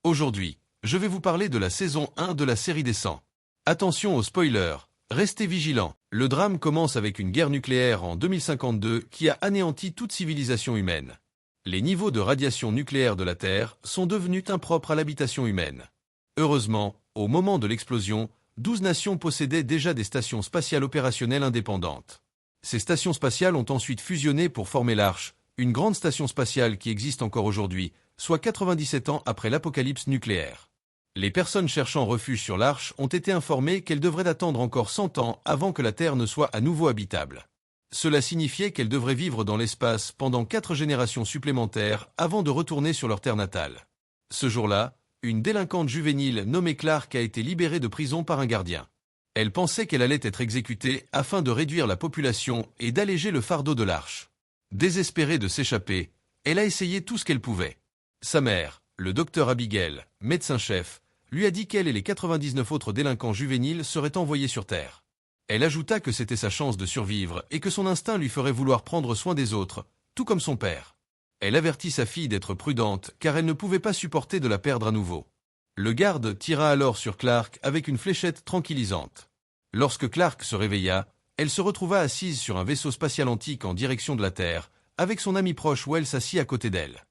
Aujourd'hui, je vais vous parler de la saison 1 de la série des 100. Attention aux spoilers, restez vigilants. Le drame commence avec une guerre nucléaire en 2052 qui a anéanti toute civilisation humaine. Les niveaux de radiation nucléaire de la Terre sont devenus impropres à l'habitation humaine. Heureusement, au moment de l'explosion, 12 nations possédaient déjà des stations spatiales opérationnelles indépendantes. Ces stations spatiales ont ensuite fusionné pour former l'Arche, une grande station spatiale qui existe encore aujourd'hui, soit 97 ans après l'apocalypse nucléaire. Les personnes cherchant refuge sur l'Arche ont été informées qu'elles devraient attendre encore 100 ans avant que la Terre ne soit à nouveau habitable. Cela signifiait qu'elles devraient vivre dans l'espace pendant 4 générations supplémentaires avant de retourner sur leur terre natale. Ce jour-là, une délinquante juvénile nommée Clark a été libérée de prison par un gardien. Elle pensait qu'elle allait être exécutée afin de réduire la population et d'alléger le fardeau de l'Arche. Désespérée de s'échapper, elle a essayé tout ce qu'elle pouvait. Sa mère, le docteur Abigail, médecin-chef, lui a dit qu'elle et les 99 autres délinquants juvéniles seraient envoyés sur Terre. Elle ajouta que c'était sa chance de survivre et que son instinct lui ferait vouloir prendre soin des autres, tout comme son père. Elle avertit sa fille d'être prudente car elle ne pouvait pas supporter de la perdre à nouveau. Le garde tira alors sur Clark avec une fléchette tranquillisante. Lorsque Clark se réveilla, elle se retrouva assise sur un vaisseau spatial antique en direction de la Terre, avec son ami proche Wells assis à côté d'elle.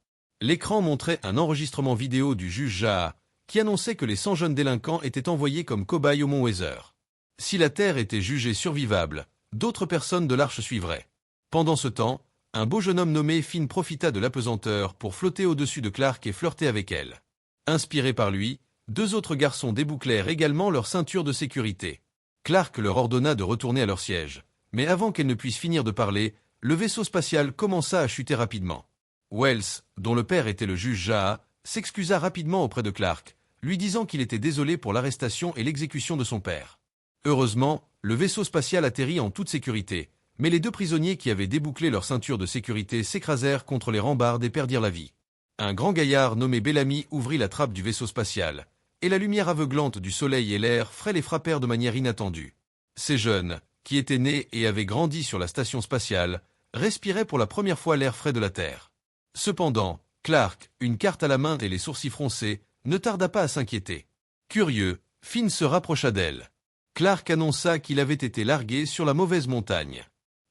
L'écran montrait un enregistrement vidéo du juge Jaha, qui annonçait que les 100 jeunes délinquants étaient envoyés comme cobayes au mont Weather. Si la Terre était jugée survivable, d'autres personnes de l'Arche suivraient. Pendant ce temps, un beau jeune homme nommé Finn profita de l'apesanteur pour flotter au-dessus de Clark et flirter avec elle. Inspirés par lui, 2 autres garçons débouclèrent également leur ceinture de sécurité. Clark leur ordonna de retourner à leur siège, mais avant qu'elle ne puisse finir de parler, le vaisseau spatial commença à chuter rapidement. Wells, dont le père était le juge Jaha, s'excusa rapidement auprès de Clark, lui disant qu'il était désolé pour l'arrestation et l'exécution de son père. Heureusement, le vaisseau spatial atterrit en toute sécurité, mais les 2 prisonniers qui avaient débouclé leur ceinture de sécurité s'écrasèrent contre les rambardes et perdirent la vie. Un grand gaillard nommé Bellamy ouvrit la trappe du vaisseau spatial, et la lumière aveuglante du soleil et l'air frais les frappèrent de manière inattendue. Ces jeunes, qui étaient nés et avaient grandi sur la station spatiale, respiraient pour la première fois l'air frais de la Terre. Cependant, Clark, une carte à la main et les sourcils froncés, ne tarda pas à s'inquiéter. Curieux, Finn se rapprocha d'elle. Clark annonça qu'il avait été largué sur la mauvaise montagne.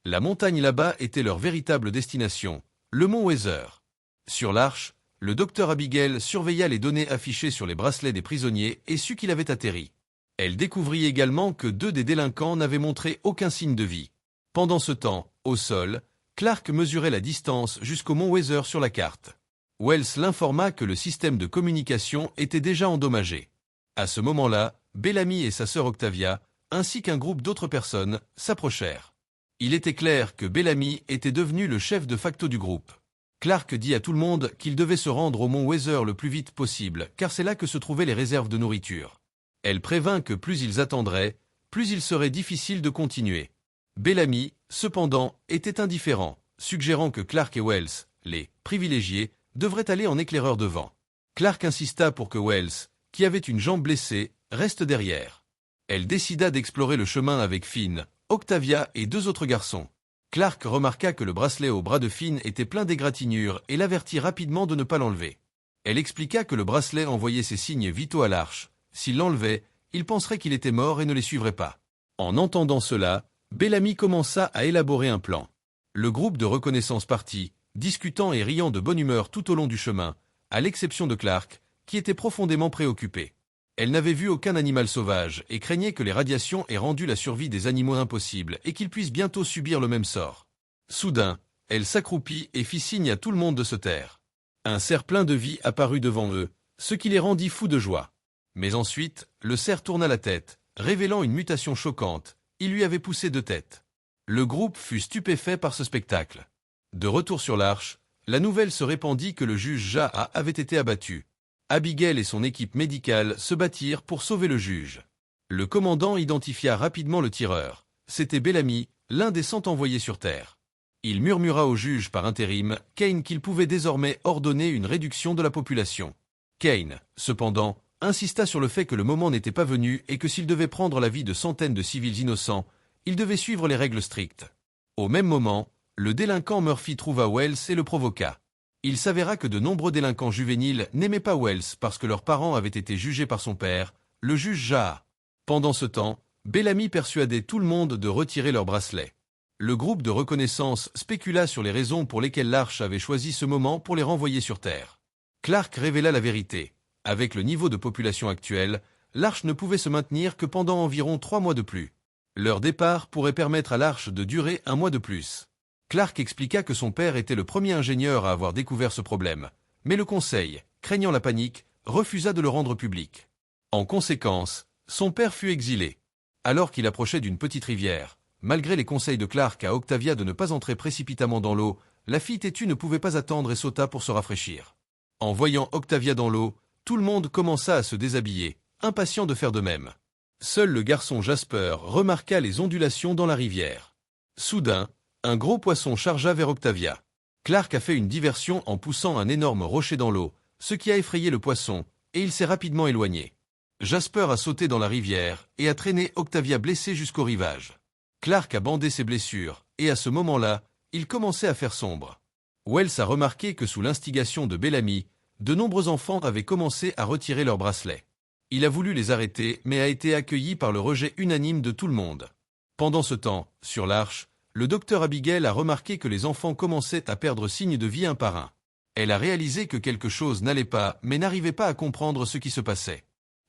La montagne là-bas était leur véritable destination, le mont Weather. Sur l'Arche, le docteur Abigail surveilla les données affichées sur les bracelets des prisonniers et sut qu'il avait atterri. Elle découvrit également que 2 des délinquants n'avaient montré aucun signe de vie. Pendant ce temps, au sol, Clark mesurait la distance jusqu'au mont Weather sur la carte. Wells l'informa que le système de communication était déjà endommagé. À ce moment-là, Bellamy et sa sœur Octavia, ainsi qu'un groupe d'autres personnes, s'approchèrent. Il était clair que Bellamy était devenu le chef de facto du groupe. Clark dit à tout le monde qu'il devait se rendre au mont Weather le plus vite possible, car c'est là que se trouvaient les réserves de nourriture. Elle prévint que plus ils attendraient, plus il serait difficile de continuer. Bellamy, cependant, était indifférent, suggérant que Clark et Wells, les privilégiés, devraient aller en éclaireur devant. Clark insista pour que Wells, qui avait une jambe blessée, reste derrière. Elle décida d'explorer le chemin avec Finn, Octavia et 2 autres garçons. Clark remarqua que le bracelet au bras de Finn était plein d'égratignures et l'avertit rapidement de ne pas l'enlever. Elle expliqua que le bracelet envoyait ses signes vitaux à l'Arche. S'il l'enlevait, il penserait qu'il était mort et ne les suivrait pas. En entendant cela, Bellamy commença à élaborer un plan. Le groupe de reconnaissance partit, discutant et riant de bonne humeur tout au long du chemin, à l'exception de Clark, qui était profondément préoccupée. Elle n'avait vu aucun animal sauvage et craignait que les radiations aient rendu la survie des animaux impossible et qu'ils puissent bientôt subir le même sort. Soudain, elle s'accroupit et fit signe à tout le monde de se taire. Un cerf plein de vie apparut devant eux, ce qui les rendit fous de joie. Mais ensuite, le cerf tourna la tête, révélant une mutation choquante. Il lui avait poussé 2 têtes. Le groupe fut stupéfait par ce spectacle. De retour sur l'Arche, la nouvelle se répandit que le juge Jaha avait été abattu. Abigail et son équipe médicale se battirent pour sauver le juge. Le commandant identifia rapidement le tireur. C'était Bellamy, l'un des 100 envoyés sur Terre. Il murmura au juge par intérim, Kane, qu'il pouvait désormais ordonner une réduction de la population. Kane, cependant, insista sur le fait que le moment n'était pas venu et que s'il devait prendre la vie de centaines de civils innocents, il devait suivre les règles strictes. Au même moment, le délinquant Murphy trouva Wells et le provoqua. Il s'avéra que de nombreux délinquants juvéniles n'aimaient pas Wells parce que leurs parents avaient été jugés par son père, le juge Jaha. Pendant ce temps, Bellamy persuadait tout le monde de retirer leurs bracelets. Le groupe de reconnaissance spécula sur les raisons pour lesquelles l'Arche avait choisi ce moment pour les renvoyer sur Terre. Clark révéla la vérité. Avec le niveau de population actuel, l'Arche ne pouvait se maintenir que pendant environ 3 mois de plus. Leur départ pourrait permettre à l'Arche de durer 1 mois de plus. Clark expliqua que son père était le premier ingénieur à avoir découvert ce problème, mais le conseil, craignant la panique, refusa de le rendre public. En conséquence, son père fut exilé. Alors qu'il approchait d'une petite rivière, malgré les conseils de Clark à Octavia de ne pas entrer précipitamment dans l'eau, la fille têtue ne pouvait pas attendre et sauta pour se rafraîchir. En voyant Octavia dans l'eau, tout le monde commença à se déshabiller, impatient de faire de même. Seul le garçon Jasper remarqua les ondulations dans la rivière. Soudain, un gros poisson chargea vers Octavia. Clark a fait une diversion en poussant un énorme rocher dans l'eau, ce qui a effrayé le poisson, et il s'est rapidement éloigné. Jasper a sauté dans la rivière et a traîné Octavia blessée jusqu'au rivage. Clark a bandé ses blessures, et à ce moment-là, il commençait à faire sombre. Wells a remarqué que sous l'instigation de Bellamy, de nombreux enfants avaient commencé à retirer leurs bracelets. Il a voulu les arrêter, mais a été accueilli par le rejet unanime de tout le monde. Pendant ce temps, sur l'Arche, le docteur Abigail a remarqué que les enfants commençaient à perdre signe de vie un par un. Elle a réalisé que quelque chose n'allait pas, mais n'arrivait pas à comprendre ce qui se passait.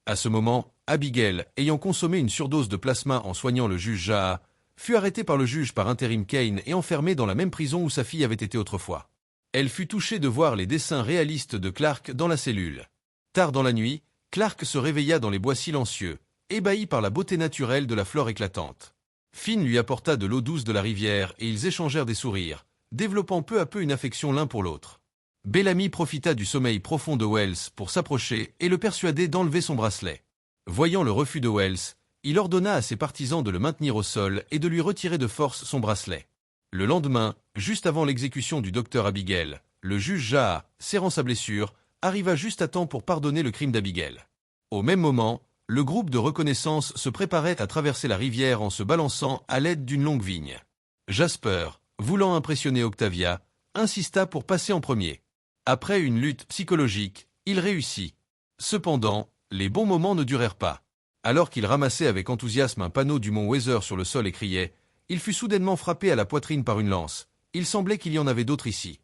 À ce moment, Abigail, ayant consommé une surdose de plasma en soignant le juge Jaha, fut arrêtée par le juge par intérim Kane et enfermée dans la même prison où sa fille avait été autrefois. Elle fut touchée de voir les dessins réalistes de Clark dans la cellule. Tard dans la nuit, Clark se réveilla dans les bois silencieux, ébahi par la beauté naturelle de la flore éclatante. Finn lui apporta de l'eau douce de la rivière et ils échangèrent des sourires, développant peu à peu une affection l'un pour l'autre. Bellamy profita du sommeil profond de Wells pour s'approcher et le persuader d'enlever son bracelet. Voyant le refus de Wells, il ordonna à ses partisans de le maintenir au sol et de lui retirer de force son bracelet. Le lendemain, juste avant l'exécution du docteur Abigail, le juge Jaha, serrant sa blessure, arriva juste à temps pour pardonner le crime d'Abigail. Au même moment, le groupe de reconnaissance se préparait à traverser la rivière en se balançant à l'aide d'une longue vigne. Jasper, voulant impressionner Octavia, insista pour passer en premier. Après une lutte psychologique, il réussit. Cependant, les bons moments ne durèrent pas. Alors qu'il ramassait avec enthousiasme un panneau du mont Weather sur le sol et criait, il fut soudainement frappé à la poitrine par une lance. Il semblait qu'il y en avait d'autres ici.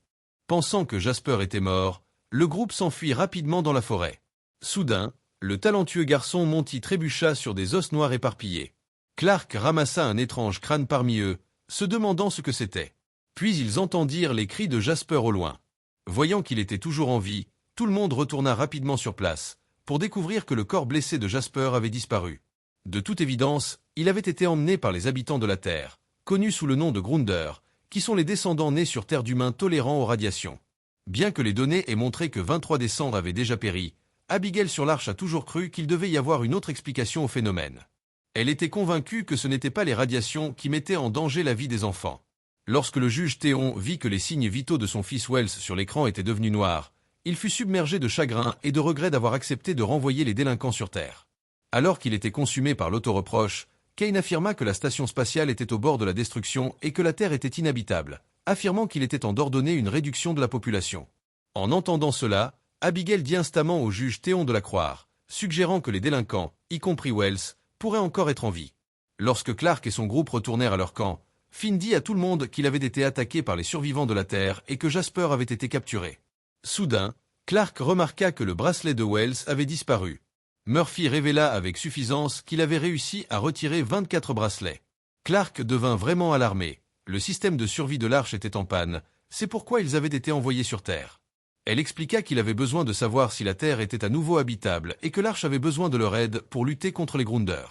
Pensant que Jasper était mort, le groupe s'enfuit rapidement dans la forêt. Soudain, le talentueux garçon Monty trébucha sur des os noirs éparpillés. Clark ramassa un étrange crâne parmi eux, se demandant ce que c'était. Puis ils entendirent les cris de Jasper au loin. Voyant qu'il était toujours en vie, tout le monde retourna rapidement sur place, pour découvrir que le corps blessé de Jasper avait disparu. De toute évidence, il avait été emmené par les habitants de la Terre, connus sous le nom de Grunder, qui sont les descendants nés sur Terre d'humains tolérants aux radiations. Bien que les données aient montré que 23 descendants avaient déjà péri, Abigail sur l'Arche a toujours cru qu'il devait y avoir une autre explication au phénomène. Elle était convaincue que ce n'étaient pas les radiations qui mettaient en danger la vie des enfants. Lorsque le juge Théon vit que les signes vitaux de son fils Wells sur l'écran étaient devenus noirs, il fut submergé de chagrin et de regret d'avoir accepté de renvoyer les délinquants sur Terre. Alors qu'il était consumé par l'autoreproche, Kane affirma que la station spatiale était au bord de la destruction et que la Terre était inhabitable, affirmant qu'il était temps d'ordonner une réduction de la population. En entendant cela, Abigail dit instamment au juge Théon de la croire, suggérant que les délinquants, y compris Wells, pourraient encore être en vie. Lorsque Clark et son groupe retournèrent à leur camp, Finn dit à tout le monde qu'il avait été attaqué par les survivants de la Terre et que Jasper avait été capturé. Soudain, Clark remarqua que le bracelet de Wells avait disparu. Murphy révéla avec suffisance qu'il avait réussi à retirer 24 bracelets. Clark devint vraiment alarmé. Le système de survie de l'Arche était en panne, c'est pourquoi ils avaient été envoyés sur Terre. Elle expliqua qu'il avait besoin de savoir si la Terre était à nouveau habitable et que l'Arche avait besoin de leur aide pour lutter contre les Grunder.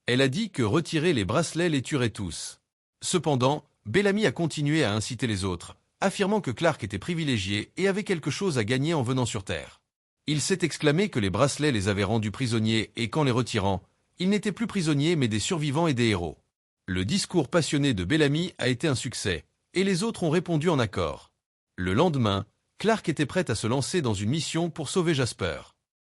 Elle a dit que retirer les bracelets les tuerait tous. Cependant, Bellamy a continué à inciter les autres, affirmant que Clark était privilégié et avait quelque chose à gagner en venant sur Terre. Il s'est exclamé que les bracelets les avaient rendus prisonniers et qu'en les retirant, ils n'étaient plus prisonniers mais des survivants et des héros. Le discours passionné de Bellamy a été un succès, et les autres ont répondu en accord. Le lendemain, Clark était prête à se lancer dans une mission pour sauver Jasper.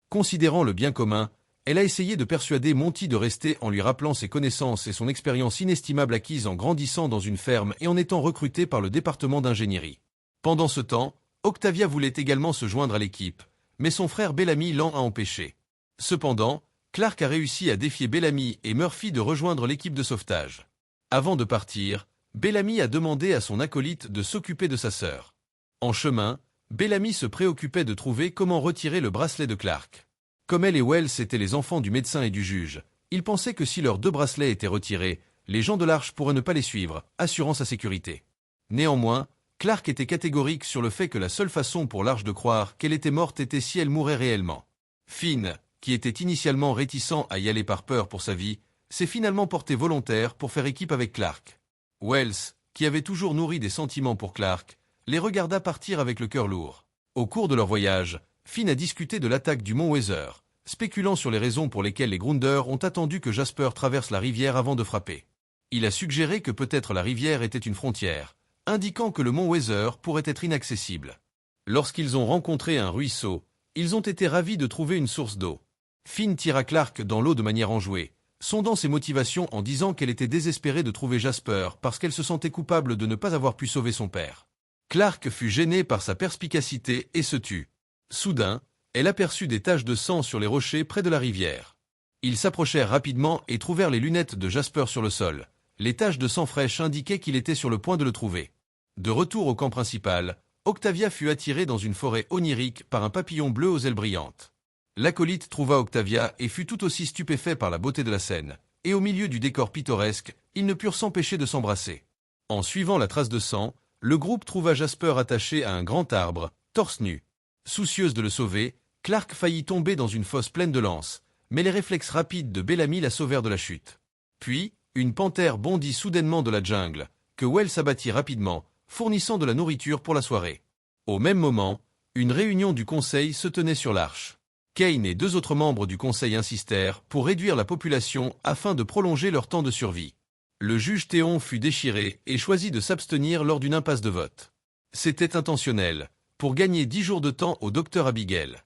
Considérant le bien commun, elle a essayé de persuader Monty de rester en lui rappelant ses connaissances et son expérience inestimable acquise en grandissant dans une ferme et en étant recruté par le département d'ingénierie. Pendant ce temps, Octavia voulait également se joindre à l'équipe, mais son frère Bellamy l'en a empêché. Cependant, Clark a réussi à défier Bellamy et Murphy de rejoindre l'équipe de sauvetage. Avant de partir, Bellamy a demandé à son acolyte de s'occuper de sa sœur. En chemin, Bellamy se préoccupait de trouver comment retirer le bracelet de Clark. Comme elle et Wells étaient les enfants du médecin et du juge, il pensait que si leurs deux bracelets étaient retirés, les gens de l'Arche pourraient ne pas les suivre, assurant sa sécurité. Néanmoins, Clark était catégorique sur le fait que la seule façon pour l'Arche de croire qu'elle était morte était si elle mourait réellement. Finn, qui était initialement réticent à y aller par peur pour sa vie, s'est finalement porté volontaire pour faire équipe avec Clark. Wells, qui avait toujours nourri des sentiments pour Clark, les regarda partir avec le cœur lourd. Au cours de leur voyage, Finn a discuté de l'attaque du mont Weather, spéculant sur les raisons pour lesquelles les Grunders ont attendu que Jasper traverse la rivière avant de frapper. Il a suggéré que peut-être la rivière était une frontière, indiquant que le mont Weather pourrait être inaccessible. Lorsqu'ils ont rencontré un ruisseau, ils ont été ravis de trouver une source d'eau. Finn tira Clark dans l'eau de manière enjouée, sondant ses motivations en disant qu'elle était désespérée de trouver Jasper parce qu'elle se sentait coupable de ne pas avoir pu sauver son père. Clark fut gêné par sa perspicacité et se tut. Soudain, elle aperçut des taches de sang sur les rochers près de la rivière. Ils s'approchèrent rapidement et trouvèrent les lunettes de Jasper sur le sol. Les taches de sang fraîche indiquaient qu'il était sur le point de le trouver. De retour au camp principal, Octavia fut attirée dans une forêt onirique par un papillon bleu aux ailes brillantes. L'acolyte trouva Octavia et fut tout aussi stupéfait par la beauté de la scène, et au milieu du décor pittoresque, ils ne purent s'empêcher de s'embrasser. En suivant la trace de sang, le groupe trouva Jasper attaché à un grand arbre, torse nu. Soucieuse de le sauver, Clark faillit tomber dans une fosse pleine de lances, mais les réflexes rapides de Bellamy la sauvèrent de la chute. Puis, une panthère bondit soudainement de la jungle, que Wells abattit rapidement, fournissant de la nourriture pour la soirée. Au même moment, une réunion du conseil se tenait sur l'Arche. Kane et deux autres membres du conseil insistèrent pour réduire la population afin de prolonger leur temps de survie. Le juge Théon fut déchiré et choisit de s'abstenir lors d'une impasse de vote. C'était intentionnel, pour gagner 10 jours de temps au docteur Abigail.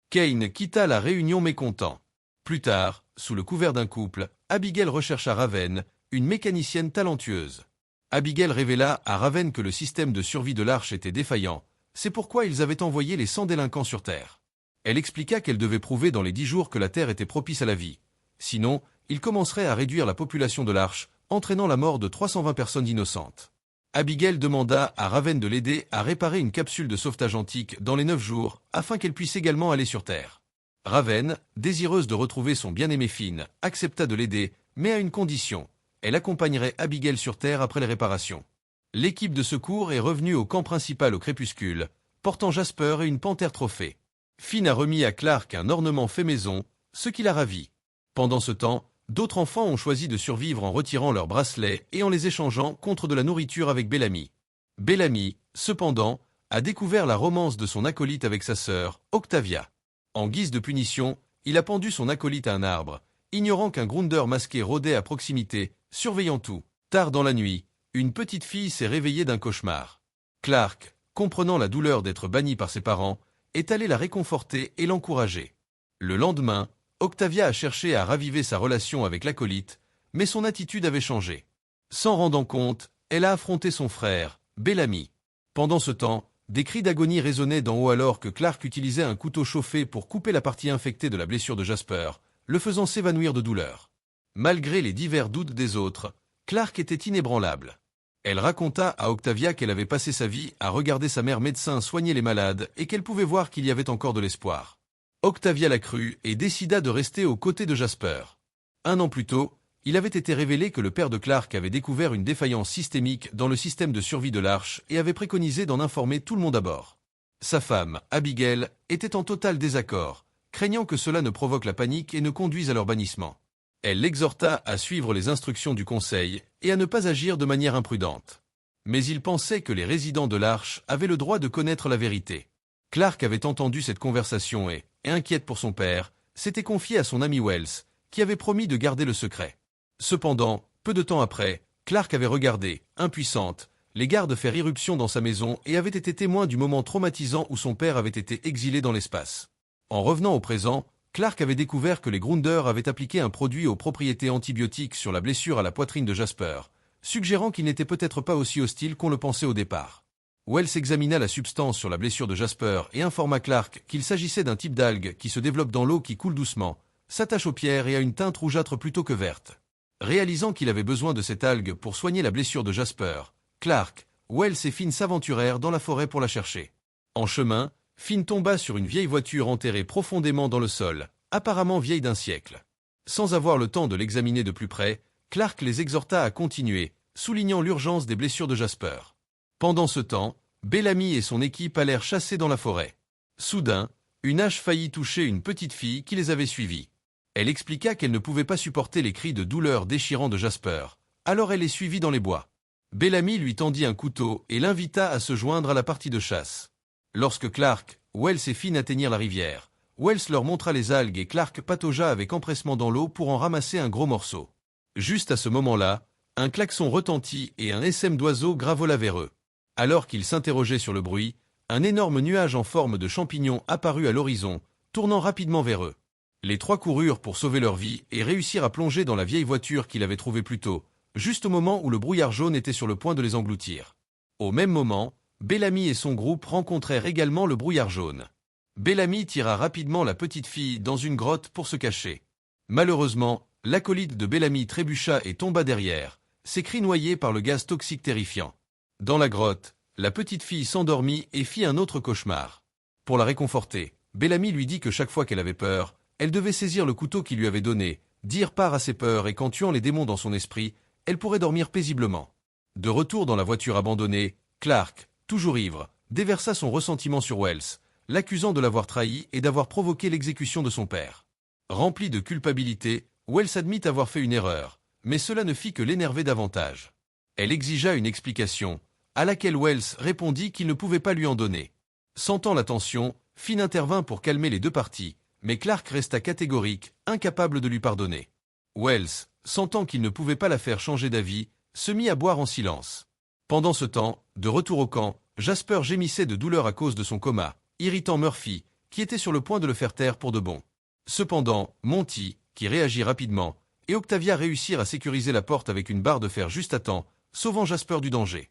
Kane quitta la réunion mécontent. Plus tard, sous le couvert d'un couple, Abigail rechercha Raven, une mécanicienne talentueuse. Abigail révéla à Raven que le système de survie de l'Arche était défaillant, c'est pourquoi ils avaient envoyé les 100 délinquants sur Terre. Elle expliqua qu'elle devait prouver dans les 10 jours que la Terre était propice à la vie. Sinon, ils commenceraient à réduire la population de l'Arche, entraînant la mort de 320 personnes innocentes. Abigail demanda à Raven de l'aider à réparer une capsule de sauvetage antique dans les 9 jours, afin qu'elle puisse également aller sur Terre. Raven, désireuse de retrouver son bien-aimé Finn, accepta de l'aider, mais à une condition. Elle accompagnerait Abigail sur Terre après les réparations. L'équipe de secours est revenue au camp principal au crépuscule, portant Jasper et une panthère trophée. Finn a remis à Clark un ornement fait maison, ce qui l'a ravi. Pendant ce temps, d'autres enfants ont choisi de survivre en retirant leurs bracelets et en les échangeant contre de la nourriture avec Bellamy. Bellamy, cependant, a découvert la romance de son acolyte avec sa sœur, Octavia. En guise de punition, il a pendu son acolyte à un arbre, ignorant qu'un Grunder masqué rôdait à proximité, surveillant tout. Tard dans la nuit, une petite fille s'est réveillée d'un cauchemar. Clark, comprenant la douleur d'être banni par ses parents, est allé la réconforter et l'encourager. Le lendemain, Octavia a cherché à raviver sa relation avec l'acolyte, mais son attitude avait changé. S'en rendant compte, elle a affronté son frère, Bellamy. Pendant ce temps, des cris d'agonie résonnaient d'en haut alors que Clark utilisait un couteau chauffé pour couper la partie infectée de la blessure de Jasper, le faisant s'évanouir de douleur. Malgré les divers doutes des autres, Clark était inébranlable. Elle raconta à Octavia qu'elle avait passé sa vie à regarder sa mère médecin soigner les malades et qu'elle pouvait voir qu'il y avait encore de l'espoir. Octavia la crut et décida de rester aux côtés de Jasper. 1 an plus tôt, il avait été révélé que le père de Clark avait découvert une défaillance systémique dans le système de survie de l'Arche et avait préconisé d'en informer tout le monde à bord. Sa femme, Abigail, était en total désaccord, craignant que cela ne provoque la panique et ne conduise à leur bannissement. Elle l'exhorta à suivre les instructions du conseil et à ne pas agir de manière imprudente. Mais il pensait que les résidents de l'Arche avaient le droit de connaître la vérité. Clark avait entendu cette conversation et inquiète pour son père, s'était confié à son ami Wells, qui avait promis de garder le secret. Cependant, peu de temps après, Clark avait regardé, impuissante, les gardes faire irruption dans sa maison et avait été témoin du moment traumatisant où son père avait été exilé dans l'espace. En revenant au présent, Clark avait découvert que les Grunder avaient appliqué un produit aux propriétés antibiotiques sur la blessure à la poitrine de Jasper, suggérant qu'il n'était peut-être pas aussi hostile qu'on le pensait au départ. Wells examina la substance sur la blessure de Jasper et informa Clark qu'il s'agissait d'un type d'algue qui se développe dans l'eau qui coule doucement, s'attache aux pierres et a une teinte rougeâtre plutôt que verte. Réalisant qu'il avait besoin de cette algue pour soigner la blessure de Jasper, Clark, Wells et Finn s'aventurèrent dans la forêt pour la chercher. En chemin, Finn tomba sur une vieille voiture enterrée profondément dans le sol, apparemment vieille d'un siècle. Sans avoir le temps de l'examiner de plus près, Clark les exhorta à continuer, soulignant l'urgence des blessures de Jasper. Pendant ce temps, Bellamy et son équipe allèrent chasser dans la forêt. Soudain, une hache faillit toucher une petite fille qui les avait suivis. Elle expliqua qu'elle ne pouvait pas supporter les cris de douleur déchirants de Jasper, alors elle les suivit dans les bois. Bellamy lui tendit un couteau et l'invita à se joindre à la partie de chasse. Lorsque Clark, Wells et Finn atteignirent la rivière, Wells leur montra les algues et Clark pataugea avec empressement dans l'eau pour en ramasser un gros morceau. Juste à ce moment-là, un klaxon retentit et un essaim d'oiseaux gravola vers eux. Alors qu'ils s'interrogeaient sur le bruit, un énorme nuage en forme de champignon apparut à l'horizon, tournant rapidement vers eux. Les trois coururent pour sauver leur vie et réussirent à plonger dans la vieille voiture qu'ils avaient trouvée plus tôt, juste au moment où le brouillard jaune était sur le point de les engloutir. Au même moment, Bellamy et son groupe rencontrèrent également le brouillard jaune. Bellamy tira rapidement la petite fille dans une grotte pour se cacher. Malheureusement, l'acolyte de Bellamy trébucha et tomba derrière, ses cris noyés par le gaz toxique terrifiant. Dans la grotte, la petite fille s'endormit et fit un autre cauchemar. Pour la réconforter, Bellamy lui dit que chaque fois qu'elle avait peur, elle devait saisir le couteau qu'il lui avait donné, dire part à ses peurs et qu'en tuant les démons dans son esprit, elle pourrait dormir paisiblement. De retour dans la voiture abandonnée, Clark, toujours ivre, déversa son ressentiment sur Wells, l'accusant de l'avoir trahi et d'avoir provoqué l'exécution de son père. Rempli de culpabilité, Wells admit avoir fait une erreur, mais cela ne fit que l'énerver davantage. Elle exigea une explication, à laquelle Wells répondit qu'il ne pouvait pas lui en donner. Sentant la tension, Finn intervint pour calmer les deux parties, mais Clark resta catégorique, incapable de lui pardonner. Wells, sentant qu'il ne pouvait pas la faire changer d'avis, se mit à boire en silence. Pendant ce temps, de retour au camp, Jasper gémissait de douleur à cause de son coma, irritant Murphy, qui était sur le point de le faire taire pour de bon. Cependant, Monty, qui réagit rapidement, et Octavia réussirent à sécuriser la porte avec une barre de fer juste à temps, sauvant Jasper du danger.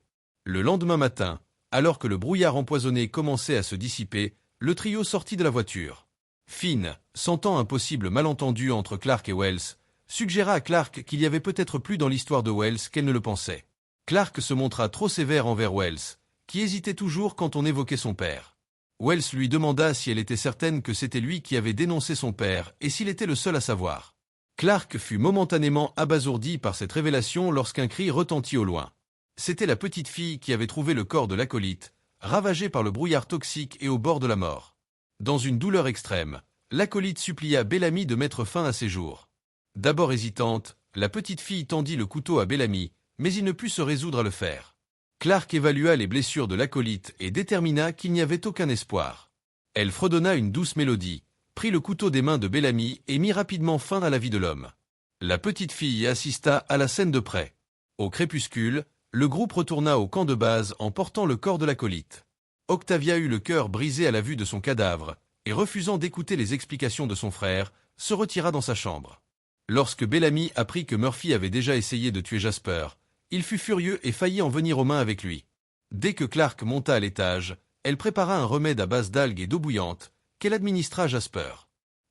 Le lendemain matin, alors que le brouillard empoisonné commençait à se dissiper, le trio sortit de la voiture. Finn, sentant un possible malentendu entre Clark et Wells, suggéra à Clark qu'il y avait peut-être plus dans l'histoire de Wells qu'elle ne le pensait. Clark se montra trop sévère envers Wells, qui hésitait toujours quand on évoquait son père. Wells lui demanda si elle était certaine que c'était lui qui avait dénoncé son père et s'il était le seul à savoir. Clark fut momentanément abasourdi par cette révélation lorsqu'un cri retentit au loin. C'était la petite fille qui avait trouvé le corps de l'acolyte, ravagé par le brouillard toxique et au bord de la mort. Dans une douleur extrême, l'acolyte supplia Bellamy de mettre fin à ses jours. D'abord hésitante, la petite fille tendit le couteau à Bellamy, mais il ne put se résoudre à le faire. Clark évalua les blessures de l'acolyte et détermina qu'il n'y avait aucun espoir. Elle fredonna une douce mélodie, prit le couteau des mains de Bellamy et mit rapidement fin à la vie de l'homme. La petite fille assista à la scène de près. Au crépuscule, le groupe retourna au camp de base en portant le corps de l'acolyte. Octavia eut le cœur brisé à la vue de son cadavre, et refusant d'écouter les explications de son frère, se retira dans sa chambre. Lorsque Bellamy apprit que Murphy avait déjà essayé de tuer Jasper, il fut furieux et faillit en venir aux mains avec lui. Dès que Clark monta à l'étage, elle prépara un remède à base d'algues et d'eau bouillante, qu'elle administra à Jasper.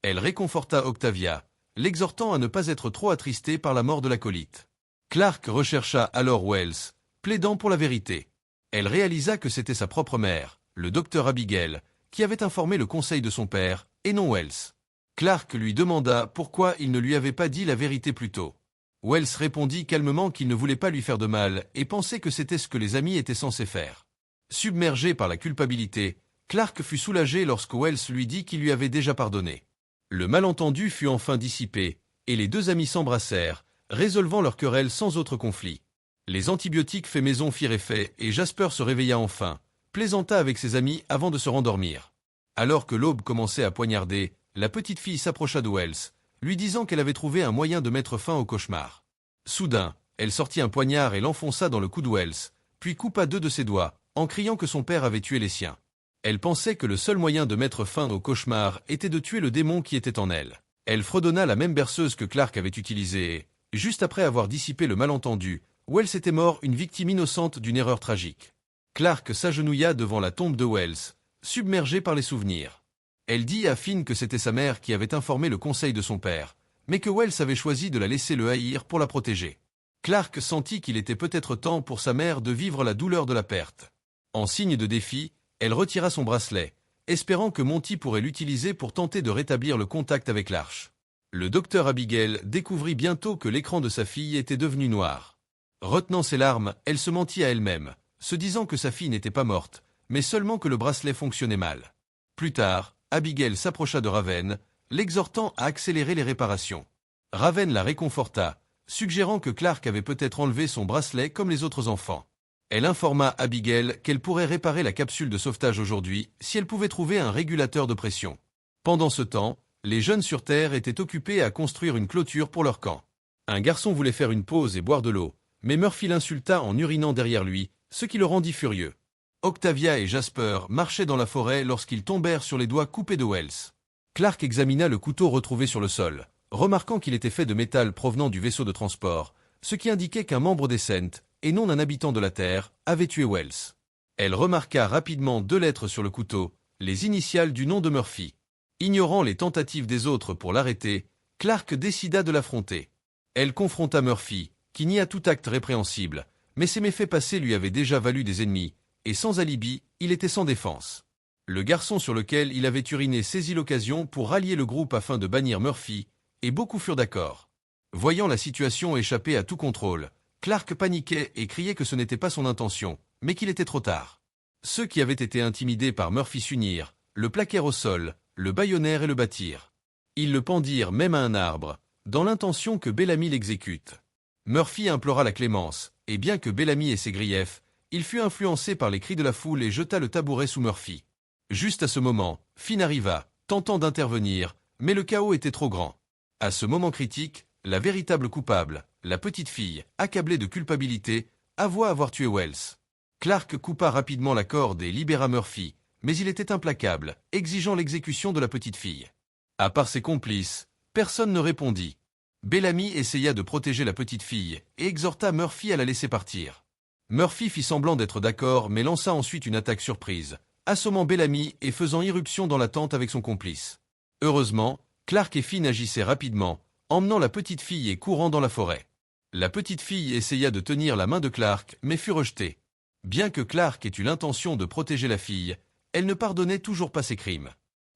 Elle réconforta Octavia, l'exhortant à ne pas être trop attristée par la mort de l'acolyte. Clark rechercha alors Wells, plaidant pour la vérité. Elle réalisa que c'était sa propre mère, le docteur Abigail, qui avait informé le conseil de son père, et non Wells. Clark lui demanda pourquoi il ne lui avait pas dit la vérité plus tôt. Wells répondit calmement qu'il ne voulait pas lui faire de mal et pensait que c'était ce que les amis étaient censés faire. Submergé par la culpabilité, Clark fut soulagé lorsque Wells lui dit qu'il lui avait déjà pardonné. Le malentendu fut enfin dissipé, et les deux amis s'embrassèrent, résolvant leur querelle sans autre conflit. Les antibiotiques faits maison firent effet et Jasper se réveilla enfin, plaisanta avec ses amis avant de se rendormir. Alors que l'aube commençait à poignarder, la petite fille s'approcha de Wells, lui disant qu'elle avait trouvé un moyen de mettre fin au cauchemar. Soudain, elle sortit un poignard et l'enfonça dans le cou de Wells, puis coupa 2 de ses doigts, en criant que son père avait tué les siens. Elle pensait que le seul moyen de mettre fin au cauchemar était de tuer le démon qui était en elle. Elle fredonna la même berceuse que Clark avait utilisée et, juste après avoir dissipé le malentendu, Wells était mort une victime innocente d'une erreur tragique. Clark s'agenouilla devant la tombe de Wells, submergé par les souvenirs. Elle dit à Finn que c'était sa mère qui avait informé le conseil de son père, mais que Wells avait choisi de la laisser le haïr pour la protéger. Clark sentit qu'il était peut-être temps pour sa mère de vivre la douleur de la perte. En signe de défi, elle retira son bracelet, espérant que Monty pourrait l'utiliser pour tenter de rétablir le contact avec l'Arche. Le docteur Abigail découvrit bientôt que l'écran de sa fille était devenu noir. Retenant ses larmes, elle se mentit à elle-même, se disant que sa fille n'était pas morte, mais seulement que le bracelet fonctionnait mal. Plus tard, Abigail s'approcha de Raven, l'exhortant à accélérer les réparations. Raven la réconforta, suggérant que Clark avait peut-être enlevé son bracelet comme les autres enfants. Elle informa Abigail qu'elle pourrait réparer la capsule de sauvetage aujourd'hui si elle pouvait trouver un régulateur de pression. Pendant ce temps, les jeunes sur Terre étaient occupés à construire une clôture pour leur camp. Un garçon voulait faire une pause et boire de l'eau, mais Murphy l'insulta en urinant derrière lui, ce qui le rendit furieux. Octavia et Jasper marchaient dans la forêt lorsqu'ils tombèrent sur les doigts coupés de Wells. Clark examina le couteau retrouvé sur le sol, remarquant qu'il était fait de métal provenant du vaisseau de transport, ce qui indiquait qu'un membre des Cent, et non un habitant de la Terre, avait tué Wells. Elle remarqua rapidement 2 lettres sur le couteau, les initiales du nom de Murphy. Ignorant les tentatives des autres pour l'arrêter, Clark décida de l'affronter. Elle confronta Murphy, qui nia tout acte répréhensible, mais ses méfaits passés lui avaient déjà valu des ennemis, et sans alibi, il était sans défense. Le garçon sur lequel il avait uriné saisit l'occasion pour rallier le groupe afin de bannir Murphy, et beaucoup furent d'accord. Voyant la situation échapper à tout contrôle, Clark paniquait et criait que ce n'était pas son intention, mais qu'il était trop tard. Ceux qui avaient été intimidés par Murphy s'unirent, le plaquèrent au sol, le bâillonnèrent et le battirent. Ils le pendirent même à un arbre, dans l'intention que Bellamy l'exécute. Murphy implora la clémence, et bien que Bellamy ait ses griefs, il fut influencé par les cris de la foule et jeta le tabouret sous Murphy. Juste à ce moment, Finn arriva, tentant d'intervenir, mais le chaos était trop grand. À ce moment critique, la véritable coupable, la petite fille, accablée de culpabilité, avoua avoir tué Wells. Clark coupa rapidement la corde et libéra Murphy, mais il était implacable, exigeant l'exécution de la petite fille. À part ses complices, personne ne répondit. Bellamy essaya de protéger la petite fille et exhorta Murphy à la laisser partir. Murphy fit semblant d'être d'accord mais lança ensuite une attaque surprise, assommant Bellamy et faisant irruption dans la tente avec son complice. Heureusement, Clark et Finn agissaient rapidement, emmenant la petite fille et courant dans la forêt. La petite fille essaya de tenir la main de Clark mais fut rejetée. Bien que Clark ait eu l'intention de protéger la fille, elle ne pardonnait toujours pas ses crimes.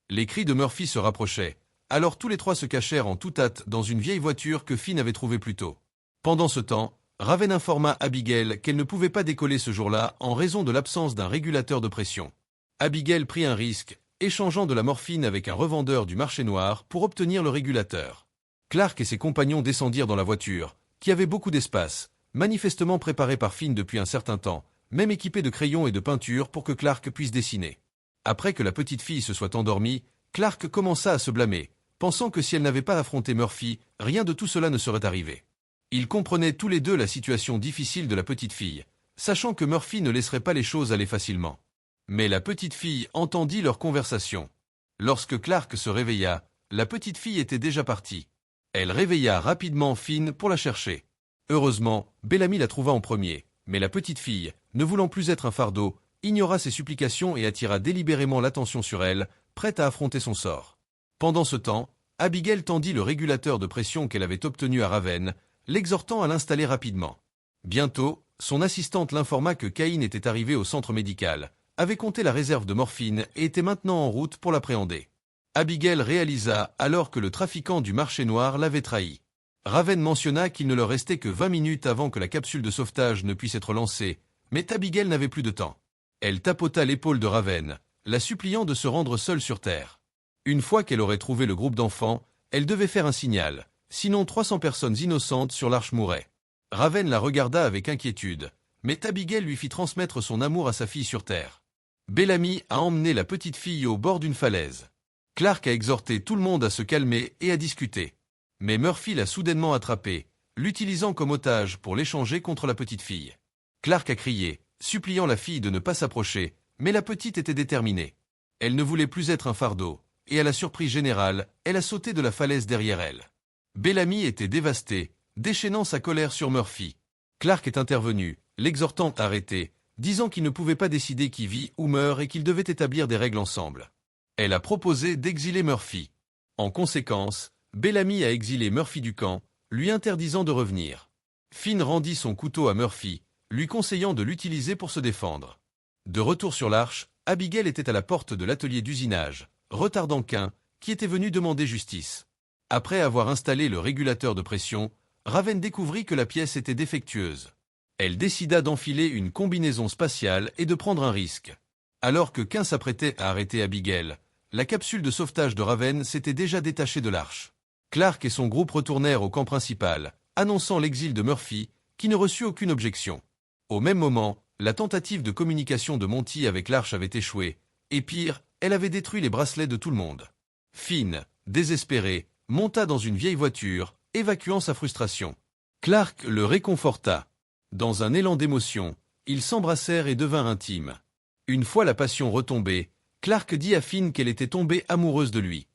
Les cris de Murphy se rapprochaient, alors tous les trois se cachèrent en toute hâte dans une vieille voiture que Finn avait trouvée plus tôt. Pendant ce temps, Raven informa Abigail qu'elle ne pouvait pas décoller ce jour-là en raison de l'absence d'un régulateur de pression. Abigail prit un risque, échangeant de la morphine avec un revendeur du marché noir pour obtenir le régulateur. Clark et ses compagnons descendirent dans la voiture, qui avait beaucoup d'espace, manifestement préparée par Finn depuis un certain temps, même équipée de crayons et de peinture pour que Clark puisse dessiner. Après que la petite fille se soit endormie, Clark commença à se blâmer, pensant que si elle n'avait pas affronté Murphy, rien de tout cela ne serait arrivé. Ils comprenaient tous les deux la situation difficile de la petite fille, sachant que Murphy ne laisserait pas les choses aller facilement. Mais la petite fille entendit leur conversation. Lorsque Clark se réveilla, la petite fille était déjà partie. Elle réveilla rapidement Finn pour la chercher. Heureusement, Bellamy la trouva en premier, mais la petite fille, ne voulant plus être un fardeau, ignora ses supplications et attira délibérément l'attention sur elle, prête à affronter son sort. Pendant ce temps, Abigail tendit le régulateur de pression qu'elle avait obtenu à Raven, l'exhortant à l'installer rapidement. Bientôt, son assistante l'informa que Cain était arrivé au centre médical, avait compté la réserve de morphine et était maintenant en route pour l'appréhender. Abigail réalisa alors que le trafiquant du marché noir l'avait trahi. Raven mentionna qu'il ne leur restait que 20 minutes avant que la capsule de sauvetage ne puisse être lancée, mais Abigail n'avait plus de temps. Elle tapota l'épaule de Raven, la suppliant de se rendre seule sur Terre. Une fois qu'elle aurait trouvé le groupe d'enfants, elle devait faire un signal, sinon 300 personnes innocentes sur l'Arche mourraient. Raven la regarda avec inquiétude, mais Abigail lui fit transmettre son amour à sa fille sur Terre. Bellamy a emmené la petite fille au bord d'une falaise. Clark a exhorté tout le monde à se calmer et à discuter. Mais Murphy l'a soudainement attrapé, l'utilisant comme otage pour l'échanger contre la petite fille. Clark a crié, suppliant la fille de ne pas s'approcher, mais la petite était déterminée. Elle ne voulait plus être un fardeau, et à la surprise générale, elle a sauté de la falaise derrière elle. Bellamy était dévasté, déchaînant sa colère sur Murphy. Clark est intervenu, l'exhortant à arrêter, disant qu'ils ne pouvaient pas décider qui vit ou meurt et qu'ils devaient établir des règles ensemble. Elle a proposé d'exiler Murphy. En conséquence, Bellamy a exilé Murphy du camp, lui interdisant de revenir. Finn rendit son couteau à Murphy, lui conseillant de l'utiliser pour se défendre. De retour sur l'Arche, Abigail était à la porte de l'atelier d'usinage, retardant Cain, qui était venu demander justice. Après avoir installé le régulateur de pression, Raven découvrit que la pièce était défectueuse. Elle décida d'enfiler une combinaison spatiale et de prendre un risque. Alors que Cain s'apprêtait à arrêter Abigail, la capsule de sauvetage de Raven s'était déjà détachée de l'Arche. Clark et son groupe retournèrent au camp principal, annonçant l'exil de Murphy, qui ne reçut aucune objection. Au même moment, la tentative de communication de Monty avec l'Arche avait échoué, et pire, elle avait détruit les bracelets de tout le monde. Finn, désespéré, monta dans une vieille voiture, évacuant sa frustration. Clark le réconforta. Dans un élan d'émotion, ils s'embrassèrent et devinrent intimes. Une fois la passion retombée, Clark dit à Finn qu'elle était tombée amoureuse de lui.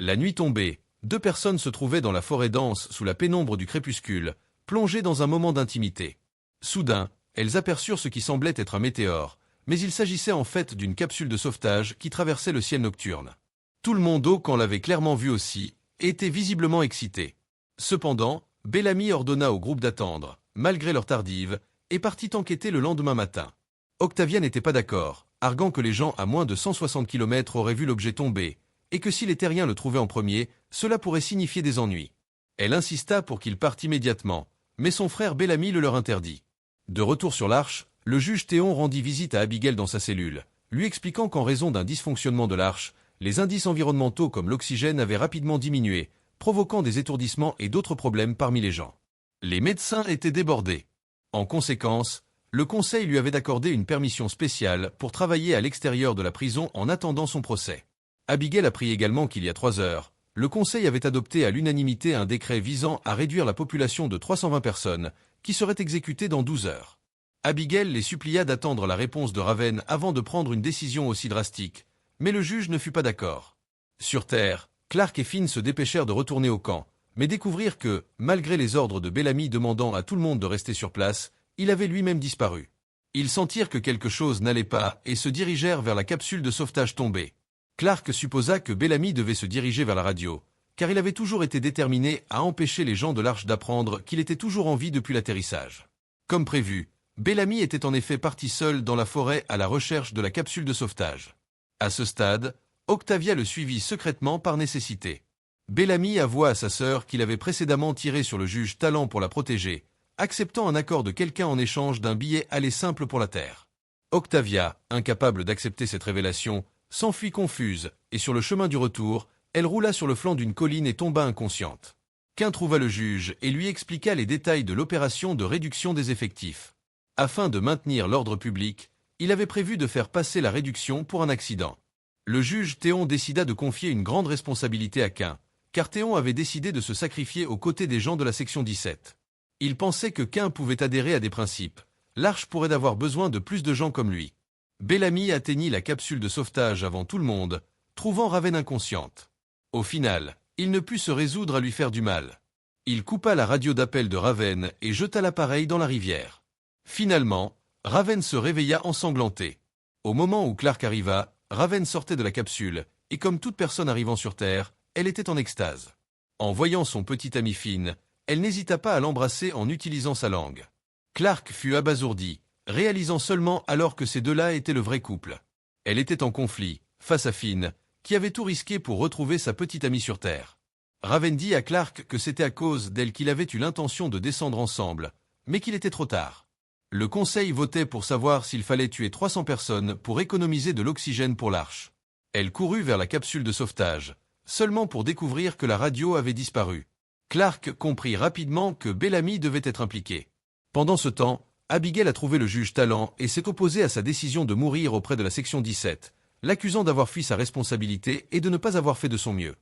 La nuit tombée, deux personnes se trouvaient dans la forêt dense sous la pénombre du crépuscule, plongées dans un moment d'intimité. Soudain, elles aperçurent ce qui semblait être un météore, mais il s'agissait en fait d'une capsule de sauvetage qui traversait le ciel nocturne. Tout le monde au camp l'avait clairement vu aussi, et était visiblement excité. Cependant, Bellamy ordonna au groupe d'attendre, malgré leur tardive, et partit enquêter le lendemain matin. Octavia n'était pas d'accord, arguant que les gens à moins de 160 km auraient vu l'objet tomber, et que si les terriens le trouvaient en premier, cela pourrait signifier des ennuis. Elle insista pour qu'il parte immédiatement, mais son frère Bellamy le leur interdit. De retour sur l'Arche, le juge Théon rendit visite à Abigail dans sa cellule, lui expliquant qu'en raison d'un dysfonctionnement de l'Arche, les indices environnementaux comme l'oxygène avaient rapidement diminué, provoquant des étourdissements et d'autres problèmes parmi les gens. Les médecins étaient débordés. En conséquence, le conseil lui avait accordé une permission spéciale pour travailler à l'extérieur de la prison en attendant son procès. Abigail apprit également qu'il y a 3 heures, le conseil avait adopté à l'unanimité un décret visant à réduire la population de 320 personnes, qui seraient exécutées dans 12 heures. Abigail les supplia d'attendre la réponse de Raven avant de prendre une décision aussi drastique, mais le juge ne fut pas d'accord. Sur Terre, Clark et Finn se dépêchèrent de retourner au camp, mais découvrirent que, malgré les ordres de Bellamy demandant à tout le monde de rester sur place, il avait lui-même disparu. Ils sentirent que quelque chose n'allait pas et se dirigèrent vers la capsule de sauvetage tombée. Clark supposa que Bellamy devait se diriger vers la radio, car il avait toujours été déterminé à empêcher les gens de l'Arche d'apprendre qu'il était toujours en vie depuis l'atterrissage. Comme prévu, Bellamy était en effet parti seul dans la forêt à la recherche de la capsule de sauvetage. À ce stade, Octavia le suivit secrètement par nécessité. Bellamy avoua à sa sœur qu'il avait précédemment tiré sur le juge Talent pour la protéger, acceptant un accord de quelqu'un en échange d'un billet aller simple pour la Terre. Octavia, incapable d'accepter cette révélation, s'enfuit confuse, et sur le chemin du retour, elle roula sur le flanc d'une colline et tomba inconsciente. Cain trouva le juge et lui expliqua les détails de l'opération de réduction des effectifs. Afin de maintenir l'ordre public, il avait prévu de faire passer la réduction pour un accident. Le juge Théon décida de confier une grande responsabilité à Cain, car Théon avait décidé de se sacrifier aux côtés des gens de la section 17. Il pensait que Cain pouvait adhérer à des principes. L'Arche pourrait avoir besoin de plus de gens comme lui. Bellamy atteignit la capsule de sauvetage avant tout le monde, trouvant Raven inconsciente. Au final, il ne put se résoudre à lui faire du mal. Il coupa la radio d'appel de Raven et jeta l'appareil dans la rivière. Finalement, Raven se réveilla ensanglanté. Au moment où Clark arriva, Raven sortait de la capsule, et comme toute personne arrivant sur Terre, elle était en extase. En voyant son petit ami Finn, elle n'hésita pas à l'embrasser en utilisant sa langue. Clark fut abasourdi, réalisant seulement alors que ces deux-là étaient le vrai couple. Elle était en conflit, face à Finn, qui avait tout risqué pour retrouver sa petite amie sur Terre. Raven dit à Clark que c'était à cause d'elle qu'il avait eu l'intention de descendre ensemble, mais qu'il était trop tard. Le conseil votait pour savoir s'il fallait tuer 300 personnes pour économiser de l'oxygène pour l'Arche. Elle courut vers la capsule de sauvetage, seulement pour découvrir que la radio avait disparu. Clark comprit rapidement que Bellamy devait être impliqué. Pendant ce temps, Abigail a trouvé le juge Talent et s'est opposée à sa décision de mourir auprès de la section 17, l'accusant d'avoir fui sa responsabilité et de ne pas avoir fait de son mieux.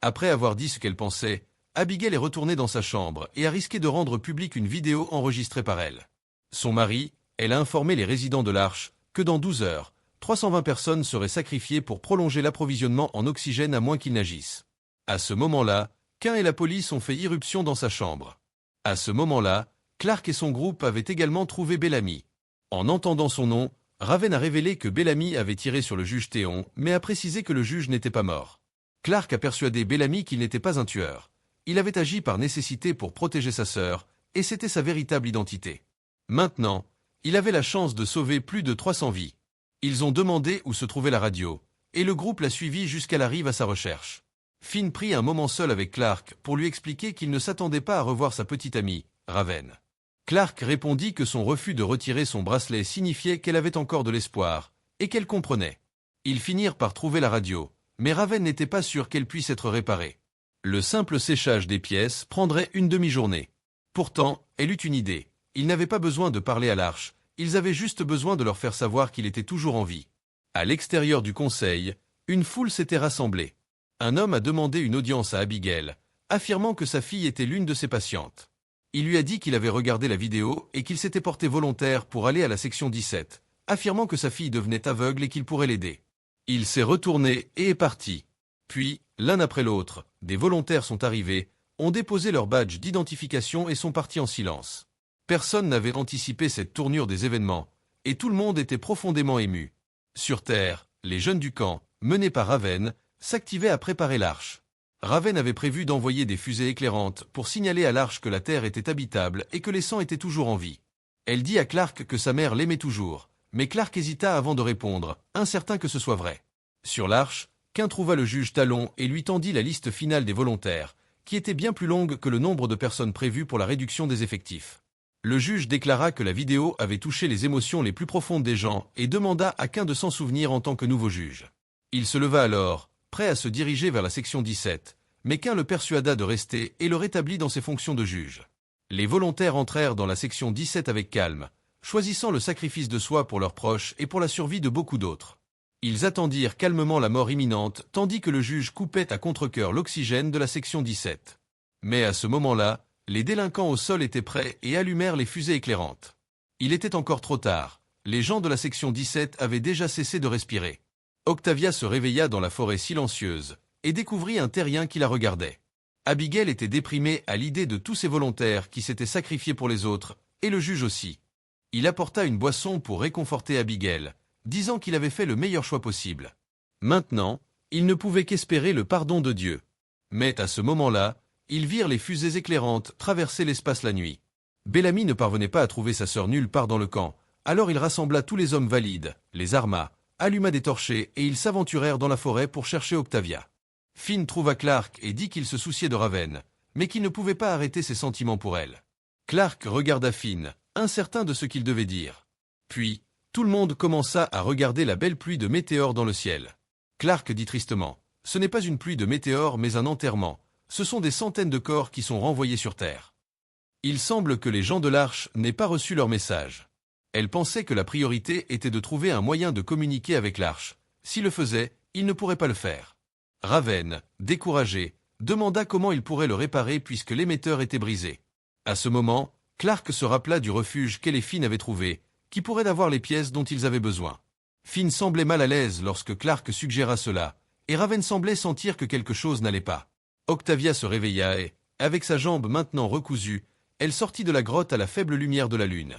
Après avoir dit ce qu'elle pensait, Abigail est retournée dans sa chambre et a risqué de rendre publique une vidéo enregistrée par elle. Son mari, elle a informé les résidents de l'Arche que dans 12 heures, 320 personnes seraient sacrifiées pour prolonger l'approvisionnement en oxygène à moins qu'ils n'agissent. À ce moment-là, Cain et la police ont fait irruption dans sa chambre. À ce moment-là, Clark et son groupe avaient également trouvé Bellamy. En entendant son nom, Raven a révélé que Bellamy avait tiré sur le juge Théon, mais a précisé que le juge n'était pas mort. Clark a persuadé Bellamy qu'il n'était pas un tueur. Il avait agi par nécessité pour protéger sa sœur, et c'était sa véritable identité. Maintenant, il avait la chance de sauver plus de 300 vies. Ils ont demandé où se trouvait la radio, et le groupe l'a suivi jusqu'à la rive à sa recherche. Finn prit un moment seul avec Clark pour lui expliquer qu'il ne s'attendait pas à revoir sa petite amie, Raven. Clark répondit que son refus de retirer son bracelet signifiait qu'elle avait encore de l'espoir, et qu'elle comprenait. Ils finirent par trouver la radio, mais Raven n'était pas sûr qu'elle puisse être réparée. Le simple séchage des pièces prendrait une demi-journée. Pourtant, elle eut une idée. Ils n'avaient pas besoin de parler à l'Arche, ils avaient juste besoin de leur faire savoir qu'il était toujours en vie. À l'extérieur du conseil, une foule s'était rassemblée. Un homme a demandé une audience à Abigail, affirmant que sa fille était l'une de ses patientes. Il lui a dit qu'il avait regardé la vidéo et qu'il s'était porté volontaire pour aller à la section 17, affirmant que sa fille devenait aveugle et qu'il pourrait l'aider. Il s'est retourné et est parti. Puis, l'un après l'autre, des volontaires sont arrivés, ont déposé leur badge d'identification et sont partis en silence. Personne n'avait anticipé cette tournure des événements, et tout le monde était profondément ému. Sur Terre, les jeunes du camp, menés par Raven, s'activaient à préparer l'Arche. Raven avait prévu d'envoyer des fusées éclairantes pour signaler à l'Arche que la Terre était habitable et que les Cent étaient toujours en vie. Elle dit à Clark que sa mère l'aimait toujours, mais Clark hésita avant de répondre, incertain que ce soit vrai. Sur l'Arche, Quinn trouva le juge Talon et lui tendit la liste finale des volontaires, qui était bien plus longue que le nombre de personnes prévues pour la réduction des effectifs. Le juge déclara que la vidéo avait touché les émotions les plus profondes des gens et demanda à Quinn de s'en souvenir en tant que nouveau juge. Il se leva alors, prêt à se diriger vers la section 17, mais Quinn le persuada de rester et le rétablit dans ses fonctions de juge. Les volontaires entrèrent dans la section 17 avec calme, choisissant le sacrifice de soi pour leurs proches et pour la survie de beaucoup d'autres. Ils attendirent calmement la mort imminente tandis que le juge coupait à contre-cœur l'oxygène de la section 17. Mais à ce moment-là, les délinquants au sol étaient prêts et allumèrent les fusées éclairantes. Il était encore trop tard, les gens de la section 17 avaient déjà cessé de respirer. Octavia se réveilla dans la forêt silencieuse et découvrit un terrien qui la regardait. Abigail était déprimée à l'idée de tous ces volontaires qui s'étaient sacrifiés pour les autres, et le juge aussi. Il apporta une boisson pour réconforter Abigail, disant qu'il avait fait le meilleur choix possible. Maintenant, il ne pouvait qu'espérer le pardon de Dieu. Mais à ce moment-là, ils virent les fusées éclairantes traverser l'espace la nuit. Bellamy ne parvenait pas à trouver sa sœur nulle part dans le camp, alors il rassembla tous les hommes valides, les arma, alluma des torchets et ils s'aventurèrent dans la forêt pour chercher Octavia. Finn trouva Clark et dit qu'il se souciait de Raven, mais qu'il ne pouvait pas arrêter ses sentiments pour elle. Clark regarda Finn, incertain de ce qu'il devait dire. Puis, tout le monde commença à regarder la belle pluie de météores dans le ciel. Clark dit tristement, « Ce n'est pas une pluie de météores mais un enterrement. Ce sont des centaines de corps qui sont renvoyés sur Terre. » Il semble que les gens de l'Arche n'aient pas reçu leur message. Elle pensait que la priorité était de trouver un moyen de communiquer avec l'Arche. S'il le faisait, il ne pourrait pas le faire. Raven, découragé, demanda comment il pourrait le réparer puisque l'émetteur était brisé. À ce moment, Clark se rappela du refuge qu'elle et Finn avaient trouvé, qui pourrait avoir les pièces dont ils avaient besoin. Finn semblait mal à l'aise lorsque Clark suggéra cela, et Raven semblait sentir que quelque chose n'allait pas. Octavia se réveilla et, avec sa jambe maintenant recousue, elle sortit de la grotte à la faible lumière de la lune.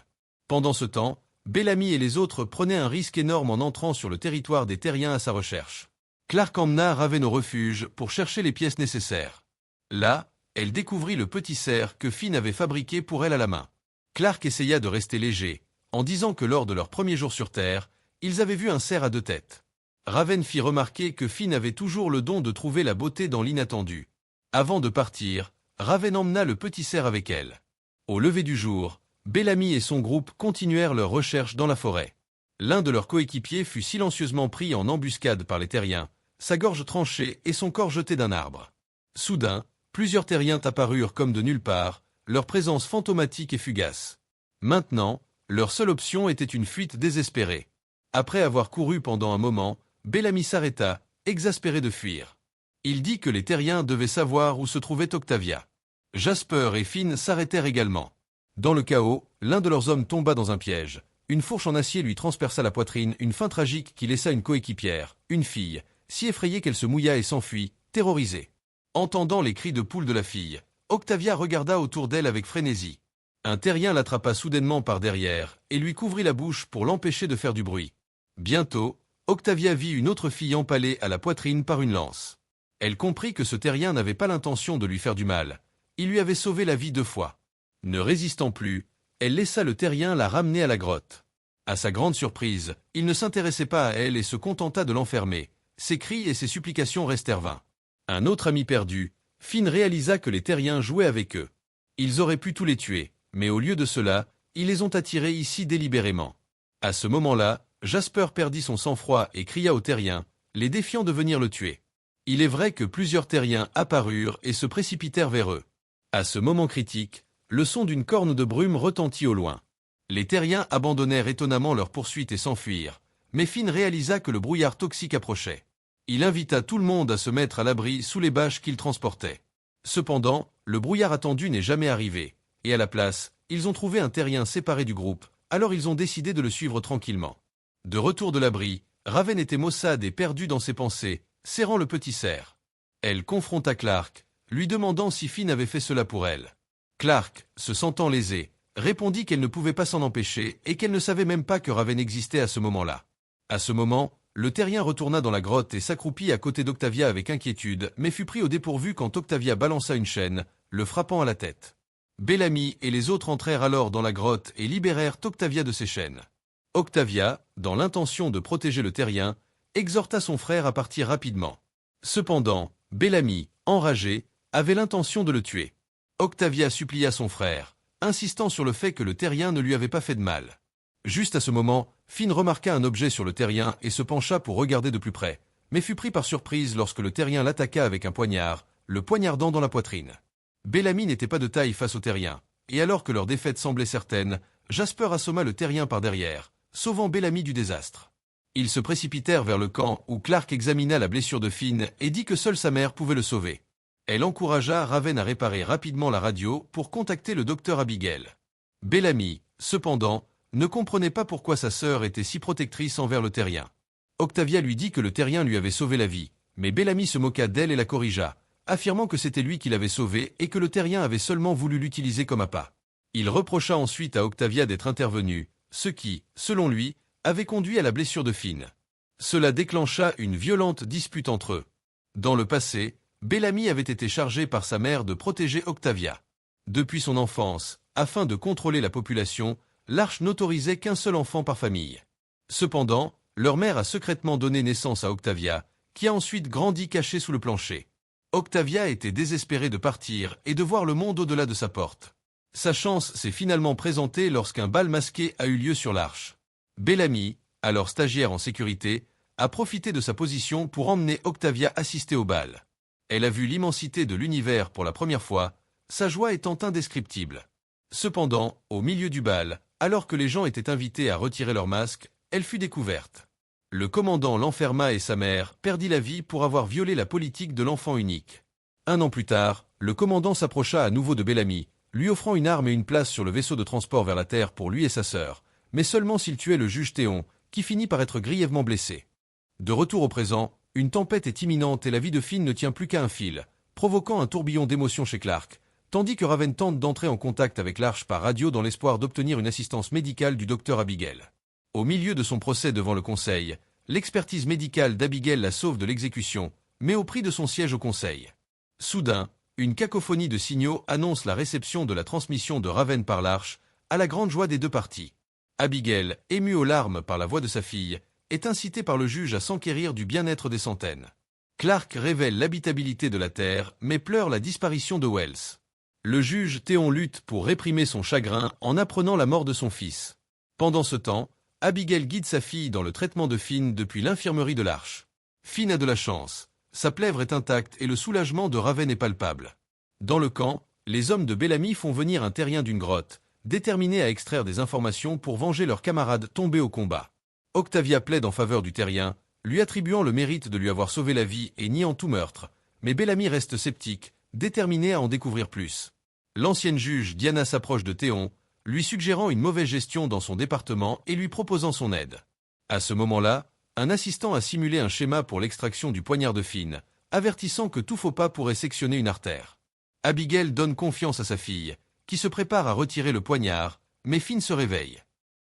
Pendant ce temps, Bellamy et les autres prenaient un risque énorme en entrant sur le territoire des Terriens à sa recherche. Clark emmena Raven au refuge pour chercher les pièces nécessaires. Là, elle découvrit le petit cerf que Finn avait fabriqué pour elle à la main. Clark essaya de rester léger, en disant que lors de leur premier jour sur Terre, ils avaient vu un cerf à deux têtes. Raven fit remarquer que Finn avait toujours le don de trouver la beauté dans l'inattendu. Avant de partir, Raven emmena le petit cerf avec elle. Au lever du jour, Bellamy et son groupe continuèrent leurs recherches dans la forêt. L'un de leurs coéquipiers fut silencieusement pris en embuscade par les Terriens, sa gorge tranchée et son corps jeté d'un arbre. Soudain, plusieurs Terriens apparurent comme de nulle part, leur présence fantomatique et fugace. Maintenant, leur seule option était une fuite désespérée. Après avoir couru pendant un moment, Bellamy s'arrêta, exaspéré de fuir. Il dit que les Terriens devaient savoir où se trouvait Octavia. Jasper et Finn s'arrêtèrent également. Dans le chaos, l'un de leurs hommes tomba dans un piège. Une fourche en acier lui transperça la poitrine, une fin tragique qui laissa une coéquipière, une fille, si effrayée qu'elle se mouilla et s'enfuit, terrorisée. Entendant les cris de poule de la fille, Octavia regarda autour d'elle avec frénésie. Un terrien l'attrapa soudainement par derrière et lui couvrit la bouche pour l'empêcher de faire du bruit. Bientôt, Octavia vit une autre fille empalée à la poitrine par une lance. Elle comprit que ce terrien n'avait pas l'intention de lui faire du mal. Il lui avait sauvé la vie 2 fois. Ne résistant plus, elle laissa le terrien la ramener à la grotte. À sa grande surprise, il ne s'intéressait pas à elle et se contenta de l'enfermer. Ses cris et ses supplications restèrent vains. Un autre ami perdu, Finn réalisa que les terriens jouaient avec eux. Ils auraient pu tous les tuer, mais au lieu de cela, ils les ont attirés ici délibérément. À ce moment-là, Jasper perdit son sang-froid et cria aux terriens, les défiant de venir le tuer. Il est vrai que plusieurs terriens apparurent et se précipitèrent vers eux. À ce moment critique, le son d'une corne de brume retentit au loin. Les terriens abandonnèrent étonnamment leur poursuite et s'enfuirent, mais Finn réalisa que le brouillard toxique approchait. Il invita tout le monde à se mettre à l'abri sous les bâches qu'ils transportaient. Cependant, le brouillard attendu n'est jamais arrivé, et à la place, ils ont trouvé un terrien séparé du groupe, alors ils ont décidé de le suivre tranquillement. De retour de l'abri, Raven était maussade et perdue dans ses pensées, serrant le petit cerf. Elle confronta Clark, lui demandant si Finn avait fait cela pour elle. Clark, se sentant lésée, répondit qu'elle ne pouvait pas s'en empêcher et qu'elle ne savait même pas que Raven existait à ce moment-là. À ce moment, le terrien retourna dans la grotte et s'accroupit à côté d'Octavia avec inquiétude, mais fut pris au dépourvu quand Octavia balança une chaîne, le frappant à la tête. Bellamy et les autres entrèrent alors dans la grotte et libérèrent Octavia de ses chaînes. Octavia, dans l'intention de protéger le terrien, exhorta son frère à partir rapidement. Cependant, Bellamy, enragé, avait l'intention de le tuer. Octavia supplia son frère, insistant sur le fait que le terrien ne lui avait pas fait de mal. Juste à ce moment, Finn remarqua un objet sur le terrien et se pencha pour regarder de plus près, mais fut pris par surprise lorsque le terrien l'attaqua avec un poignard, le poignardant dans la poitrine. Bellamy n'était pas de taille face au terrien, et alors que leur défaite semblait certaine, Jasper assomma le terrien par derrière, sauvant Bellamy du désastre. Ils se précipitèrent vers le camp où Clark examina la blessure de Finn et dit que seule sa mère pouvait le sauver. Elle encouragea Raven à réparer rapidement la radio pour contacter le docteur Abigail. Bellamy, cependant, ne comprenait pas pourquoi sa sœur était si protectrice envers le terrien. Octavia lui dit que le terrien lui avait sauvé la vie, mais Bellamy se moqua d'elle et la corrigea, affirmant que c'était lui qui l'avait sauvée et que le terrien avait seulement voulu l'utiliser comme appât. Il reprocha ensuite à Octavia d'être intervenue, ce qui, selon lui, avait conduit à la blessure de Finn. Cela déclencha une violente dispute entre eux. Dans le passé, Bellamy avait été chargé par sa mère de protéger Octavia. Depuis son enfance, afin de contrôler la population, l'Arche n'autorisait qu'un seul enfant par famille. Cependant, leur mère a secrètement donné naissance à Octavia, qui a ensuite grandi cachée sous le plancher. Octavia était désespérée de partir et de voir le monde au-delà de sa porte. Sa chance s'est finalement présentée lorsqu'un bal masqué a eu lieu sur l'Arche. Bellamy, alors stagiaire en sécurité, a profité de sa position pour emmener Octavia assister au bal. Elle a vu l'immensité de l'univers pour la première fois, sa joie étant indescriptible. Cependant, au milieu du bal, alors que les gens étaient invités à retirer leurs masques, elle fut découverte. Le commandant l'enferma et sa mère perdit la vie pour avoir violé la politique de l'enfant unique. 1 an plus tard, le commandant s'approcha à nouveau de Bellamy, lui offrant une arme et une place sur le vaisseau de transport vers la Terre pour lui et sa sœur, mais seulement s'il tuait le juge Théon, qui finit par être grièvement blessé. De retour au présent, une tempête est imminente et la vie de Finn ne tient plus qu'à un fil, provoquant un tourbillon d'émotions chez Clark, tandis que Raven tente d'entrer en contact avec l'Arche par radio dans l'espoir d'obtenir une assistance médicale du docteur Abigail. Au milieu de son procès devant le Conseil, l'expertise médicale d'Abigail la sauve de l'exécution, mais au prix de son siège au Conseil. Soudain, une cacophonie de signaux annonce la réception de la transmission de Raven par l'Arche, à la grande joie des deux parties. Abigail, émue aux larmes par la voix de sa fille, est incitée par le juge à s'enquérir du bien-être des centaines. Clark révèle l'habitabilité de la Terre, mais pleure la disparition de Wells. Le juge Théon lutte pour réprimer son chagrin en apprenant la mort de son fils. Pendant ce temps, Abigail guide sa fille dans le traitement de Finn depuis l'infirmerie de l'Arche. Finn a de la chance. Sa plèvre est intacte et le soulagement de Raven est palpable. Dans le camp, les hommes de Bellamy font venir un terrien d'une grotte, déterminés à extraire des informations pour venger leurs camarades tombés au combat. Octavia plaide en faveur du terrien, lui attribuant le mérite de lui avoir sauvé la vie et niant tout meurtre, mais Bellamy reste sceptique, déterminée à en découvrir plus. L'ancienne juge Diana s'approche de Théon, lui suggérant une mauvaise gestion dans son département et lui proposant son aide. À ce moment-là, un assistant a simulé un schéma pour l'extraction du poignard de Finn, avertissant que tout faux pas pourrait sectionner une artère. Abigail donne confiance à sa fille, qui se prépare à retirer le poignard, mais Finn se réveille.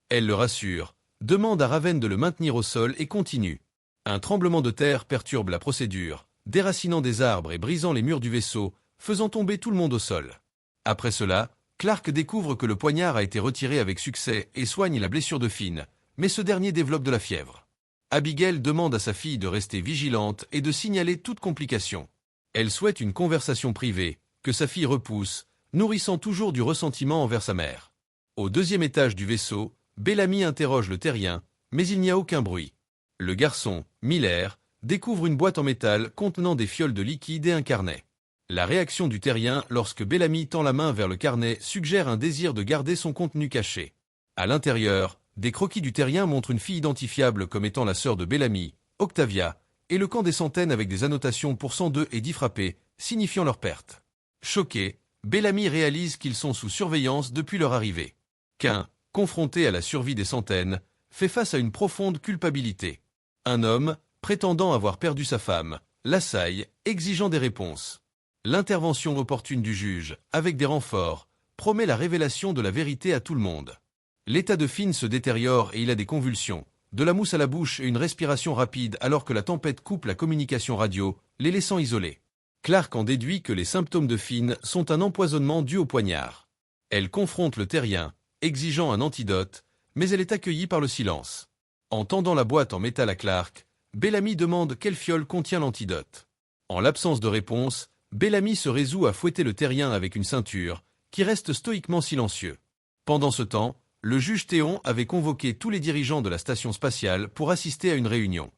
Elle le rassure, demande à Raven de le maintenir au sol et continue. Un tremblement de terre perturbe la procédure, déracinant des arbres et brisant les murs du vaisseau, faisant tomber tout le monde au sol. Après cela, Clark découvre que le poignard a été retiré avec succès et soigne la blessure de Finn, mais ce dernier développe de la fièvre. Abigail demande à sa fille de rester vigilante et de signaler toute complication. Elle souhaite une conversation privée, que sa fille repousse, nourrissant toujours du ressentiment envers sa mère. Au deuxième étage du vaisseau, Bellamy interroge le terrien, mais il n'y a aucun bruit. Le garçon, Miller, découvre une boîte en métal contenant des fioles de liquide et un carnet. La réaction du terrien lorsque Bellamy tend la main vers le carnet suggère un désir de garder son contenu caché. À l'intérieur, des croquis du terrien montrent une fille identifiable comme étant la sœur de Bellamy, Octavia, et le camp des Centaines avec des annotations pour 102 et 10 frappés, signifiant leur perte. Choqué, Bellamy réalise qu'ils sont sous surveillance depuis leur arrivée. Cain, confronté à la survie des Centaines, fait face à une profonde culpabilité. Un homme, prétendant avoir perdu sa femme, l'assaille, exigeant des réponses. L'intervention opportune du juge, avec des renforts, promet la révélation de la vérité à tout le monde. L'état de Finn se détériore et il a des convulsions, de la mousse à la bouche et une respiration rapide alors que la tempête coupe la communication radio, les laissant isolés. Clark en déduit que les symptômes de Finn sont un empoisonnement dû au poignard. Elle confronte le terrien, exigeant un antidote, mais elle est accueillie par le silence. En tendant la boîte en métal à Clark, Bellamy demande quelle fiole contient l'antidote. En l'absence de réponse, Bellamy se résout à fouetter le terrien avec une ceinture, qui reste stoïquement silencieux. Pendant ce temps, le juge Théon avait convoqué tous les dirigeants de la station spatiale pour assister à une réunion.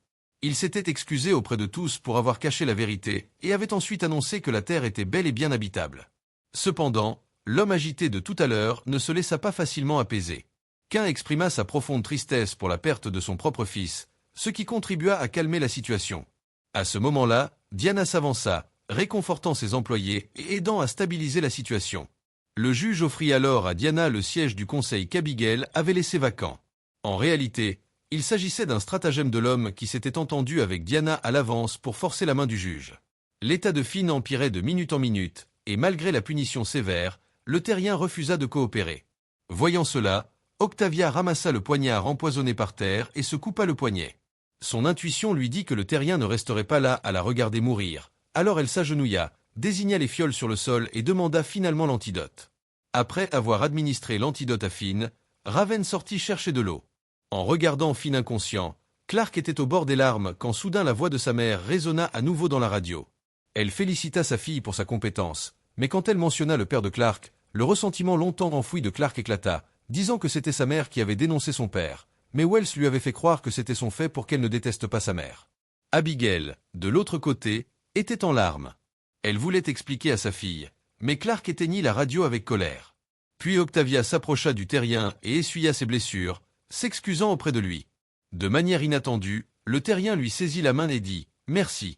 Il s'était excusé auprès de tous pour avoir caché la vérité et avait ensuite annoncé que la Terre était bel et bien habitable. Cependant, l'homme agité de tout à l'heure ne se laissa pas facilement apaiser. Cain exprima sa profonde tristesse pour la perte de son propre fils, ce qui contribua à calmer la situation. À ce moment-là, Diana s'avança, réconfortant ses employés et aidant à stabiliser la situation. Le juge offrit alors à Diana le siège du conseil qu'Abigail avait laissé vacant. En réalité, il s'agissait d'un stratagème de l'homme qui s'était entendu avec Diana à l'avance pour forcer la main du juge. L'état de Finn empirait de minute en minute, et malgré la punition sévère, le terrien refusa de coopérer. Voyant cela, Octavia ramassa le poignard empoisonné par terre et se coupa le poignet. Son intuition lui dit que le terrien ne resterait pas là à la regarder mourir. Alors elle s'agenouilla, désigna les fioles sur le sol et demanda finalement l'antidote. Après avoir administré l'antidote à Finn, Raven sortit chercher de l'eau. En regardant Finn inconscient, Clark était au bord des larmes quand soudain la voix de sa mère résonna à nouveau dans la radio. Elle félicita sa fille pour sa compétence, mais quand elle mentionna le père de Clark, le ressentiment longtemps enfoui de Clark éclata, disant que c'était sa mère qui avait dénoncé son père, mais Wells lui avait fait croire que c'était son fait pour qu'elle ne déteste pas sa mère. Abigail, de l'autre côté, était en larmes. Elle voulait expliquer à sa fille, mais Clark éteignit la radio avec colère. Puis Octavia s'approcha du terrien et essuya ses blessures, s'excusant auprès de lui. De manière inattendue, le terrien lui saisit la main et dit « Merci ».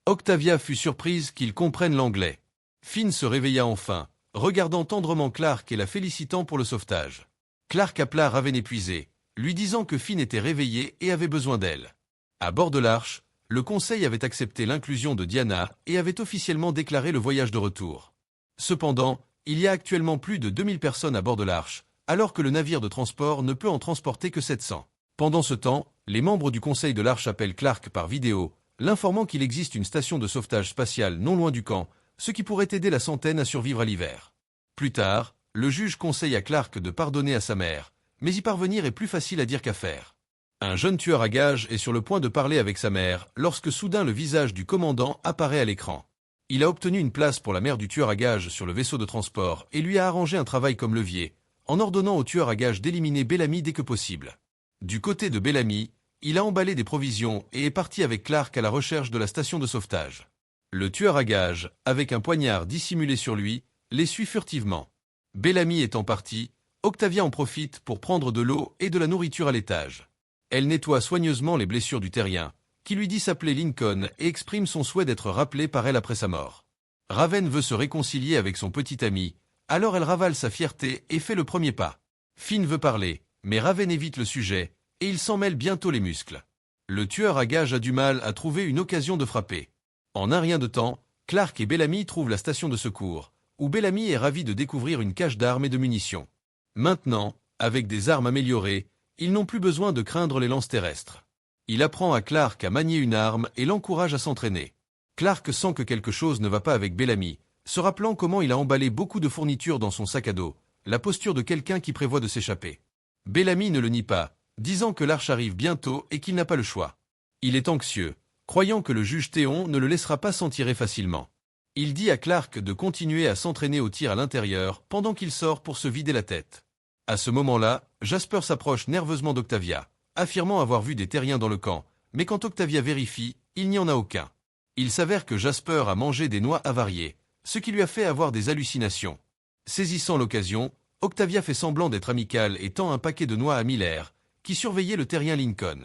Octavia fut surprise qu'il comprenne l'anglais. Finn se réveilla enfin, regardant tendrement Clark et la félicitant pour le sauvetage. Clark appela Raven épuisé, lui disant que Finn était réveillé et avait besoin d'elle. À bord de l'Arche, le Conseil avait accepté l'inclusion de Diana et avait officiellement déclaré le voyage de retour. Cependant, il y a actuellement plus de 2000 personnes à bord de l'Arche, alors que le navire de transport ne peut en transporter que 700. Pendant ce temps, les membres du Conseil de l'Arche appellent Clark par vidéo, l'informant qu'il existe une station de sauvetage spatiale non loin du camp, ce qui pourrait aider la Centaine à survivre à l'hiver. Plus tard, le juge conseille à Clark de pardonner à sa mère, mais y parvenir est plus facile à dire qu'à faire. Un jeune tueur à gages est sur le point de parler avec sa mère lorsque soudain le visage du commandant apparaît à l'écran. Il a obtenu une place pour la mère du tueur à gages sur le vaisseau de transport et lui a arrangé un travail comme levier, en ordonnant au tueur à gages d'éliminer Bellamy dès que possible. Du côté de Bellamy, il a emballé des provisions et est parti avec Clark à la recherche de la station de sauvetage. Le tueur à gages, avec un poignard dissimulé sur lui, les suit furtivement. Bellamy étant parti, Octavia en profite pour prendre de l'eau et de la nourriture à l'étage. Elle nettoie soigneusement les blessures du terrien, qui lui dit s'appeler Lincoln et exprime son souhait d'être rappelé par elle après sa mort. Raven veut se réconcilier avec son petit ami, alors elle ravale sa fierté et fait le premier pas. Finn veut parler, mais Raven évite le sujet, et il s'en mêle bientôt les muscles. Le tueur à gages a du mal à trouver une occasion de frapper. En un rien de temps, Clark et Bellamy trouvent la station de secours, où Bellamy est ravi de découvrir une cache d'armes et de munitions. Maintenant, avec des armes améliorées, ils n'ont plus besoin de craindre les lances terrestres. Il apprend à Clark à manier une arme et l'encourage à s'entraîner. Clark sent que quelque chose ne va pas avec Bellamy, se rappelant comment il a emballé beaucoup de fournitures dans son sac à dos, la posture de quelqu'un qui prévoit de s'échapper. Bellamy ne le nie pas, disant que l'arche arrive bientôt et qu'il n'a pas le choix. Il est anxieux, croyant que le juge Théon ne le laissera pas s'en tirer facilement. Il dit à Clark de continuer à s'entraîner au tir à l'intérieur pendant qu'il sort pour se vider la tête. À ce moment-là, Jasper s'approche nerveusement d'Octavia, affirmant avoir vu des terriens dans le camp, mais quand Octavia vérifie, il n'y en a aucun. Il s'avère que Jasper a mangé des noix avariées, ce qui lui a fait avoir des hallucinations. Saisissant l'occasion, Octavia fait semblant d'être amicale et tend un paquet de noix à Miller, qui surveillait le terrien Lincoln.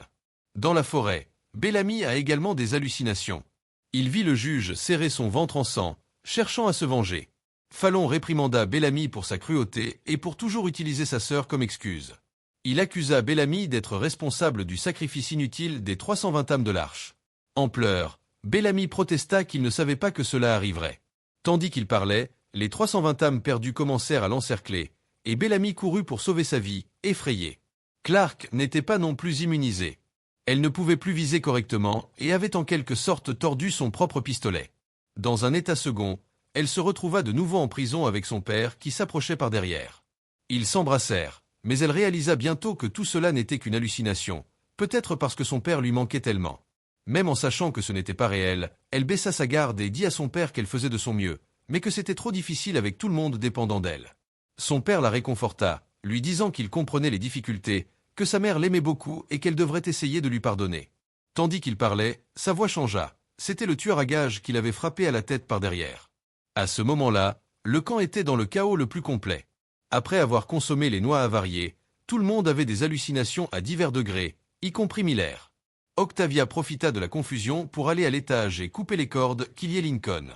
Dans la forêt, Bellamy a également des hallucinations. Il vit le juge serrer son ventre en sang, cherchant à se venger. Fallon réprimanda Bellamy pour sa cruauté et pour toujours utiliser sa sœur comme excuse. Il accusa Bellamy d'être responsable du sacrifice inutile des 320 âmes de l'arche. En pleurs, Bellamy protesta qu'il ne savait pas que cela arriverait. Tandis qu'il parlait, les 320 âmes perdues commencèrent à l'encercler, et Bellamy courut pour sauver sa vie, effrayé. Clark n'était pas non plus immunisée. Elle ne pouvait plus viser correctement et avait en quelque sorte tordu son propre pistolet. Dans un état second, elle se retrouva de nouveau en prison avec son père qui s'approchait par derrière. Ils s'embrassèrent, mais elle réalisa bientôt que tout cela n'était qu'une hallucination, peut-être parce que son père lui manquait tellement. Même en sachant que ce n'était pas réel, elle baissa sa garde et dit à son père qu'elle faisait de son mieux, mais que c'était trop difficile avec tout le monde dépendant d'elle. Son père la réconforta, lui disant qu'il comprenait les difficultés, que sa mère l'aimait beaucoup et qu'elle devrait essayer de lui pardonner. Tandis qu'il parlait, sa voix changea. C'était le tueur à gages qui l'avait frappé à la tête par derrière. À ce moment-là, le camp était dans le chaos le plus complet. Après avoir consommé les noix avariées, tout le monde avait des hallucinations à divers degrés, y compris Miller. Octavia profita de la confusion pour aller à l'étage et couper les cordes qui liaient Lincoln.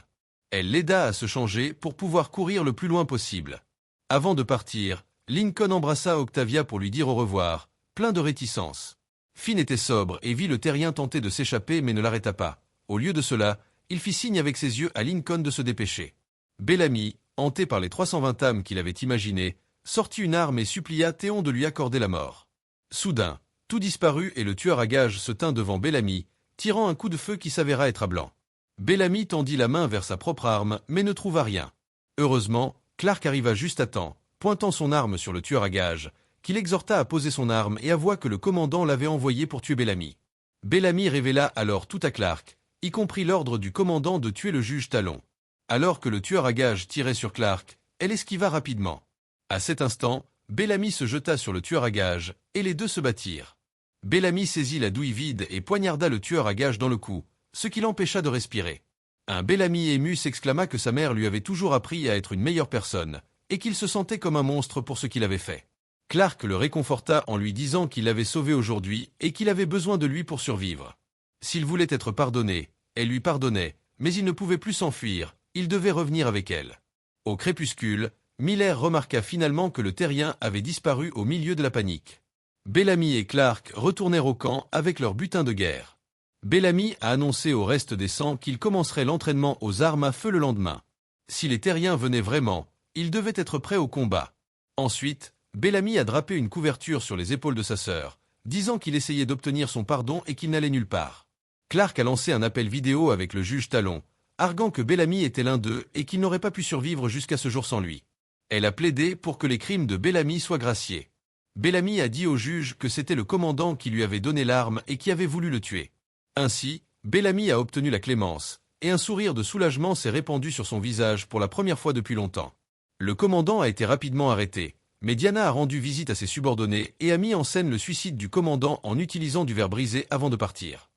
Elle l'aida à se changer pour pouvoir courir le plus loin possible. Avant de partir, Lincoln embrassa Octavia pour lui dire au revoir, plein de réticence. Finn était sobre et vit le terrien tenter de s'échapper mais ne l'arrêta pas. Au lieu de cela, il fit signe avec ses yeux à Lincoln de se dépêcher. Bellamy, hanté par les 320 âmes qu'il avait imaginées, sortit une arme et supplia Théon de lui accorder la mort. Soudain, tout disparut et le tueur à gages se tint devant Bellamy, tirant un coup de feu qui s'avéra être à blanc. Bellamy tendit la main vers sa propre arme mais ne trouva rien. Heureusement, Clark arriva juste à temps, pointant son arme sur le tueur à gages, qui l'exhorta à poser son arme et avoua que le commandant l'avait envoyé pour tuer Bellamy. Bellamy révéla alors tout à Clark, y compris l'ordre du commandant de tuer le juge Talon. Alors que le tueur à gages tirait sur Clark, elle esquiva rapidement. À cet instant, Bellamy se jeta sur le tueur à gages, et les deux se battirent. Bellamy saisit la douille vide et poignarda le tueur à gages dans le cou, ce qui l'empêcha de respirer. Un Bellamy ému s'exclama que sa mère lui avait toujours appris à être une meilleure personne, et qu'il se sentait comme un monstre pour ce qu'il avait fait. Clark le réconforta en lui disant qu'il l'avait sauvé aujourd'hui et qu'il avait besoin de lui pour survivre. S'il voulait être pardonné, elle lui pardonnait, mais il ne pouvait plus s'enfuir, il devait revenir avec elle. Au crépuscule, Miller remarqua finalement que le terrien avait disparu au milieu de la panique. Bellamy et Clark retournèrent au camp avec leur butin de guerre. Bellamy a annoncé au reste des 100 qu'il commencerait l'entraînement aux armes à feu le lendemain. Si les terriens venaient vraiment, ils devaient être prêts au combat. Ensuite, Bellamy a drapé une couverture sur les épaules de sa sœur, disant qu'il essayait d'obtenir son pardon et qu'il n'allait nulle part. Clark a lancé un appel vidéo avec le juge Talon, arguant que Bellamy était l'un d'eux et qu'il n'aurait pas pu survivre jusqu'à ce jour sans lui. Elle a plaidé pour que les crimes de Bellamy soient graciés. Bellamy a dit au juge que c'était le commandant qui lui avait donné l'arme et qui avait voulu le tuer. Ainsi, Bellamy a obtenu la clémence, et un sourire de soulagement s'est répandu sur son visage pour la première fois depuis longtemps. Le commandant a été rapidement arrêté, mais Diana a rendu visite à ses subordonnés et a mis en scène le suicide du commandant en utilisant du verre brisé avant de partir.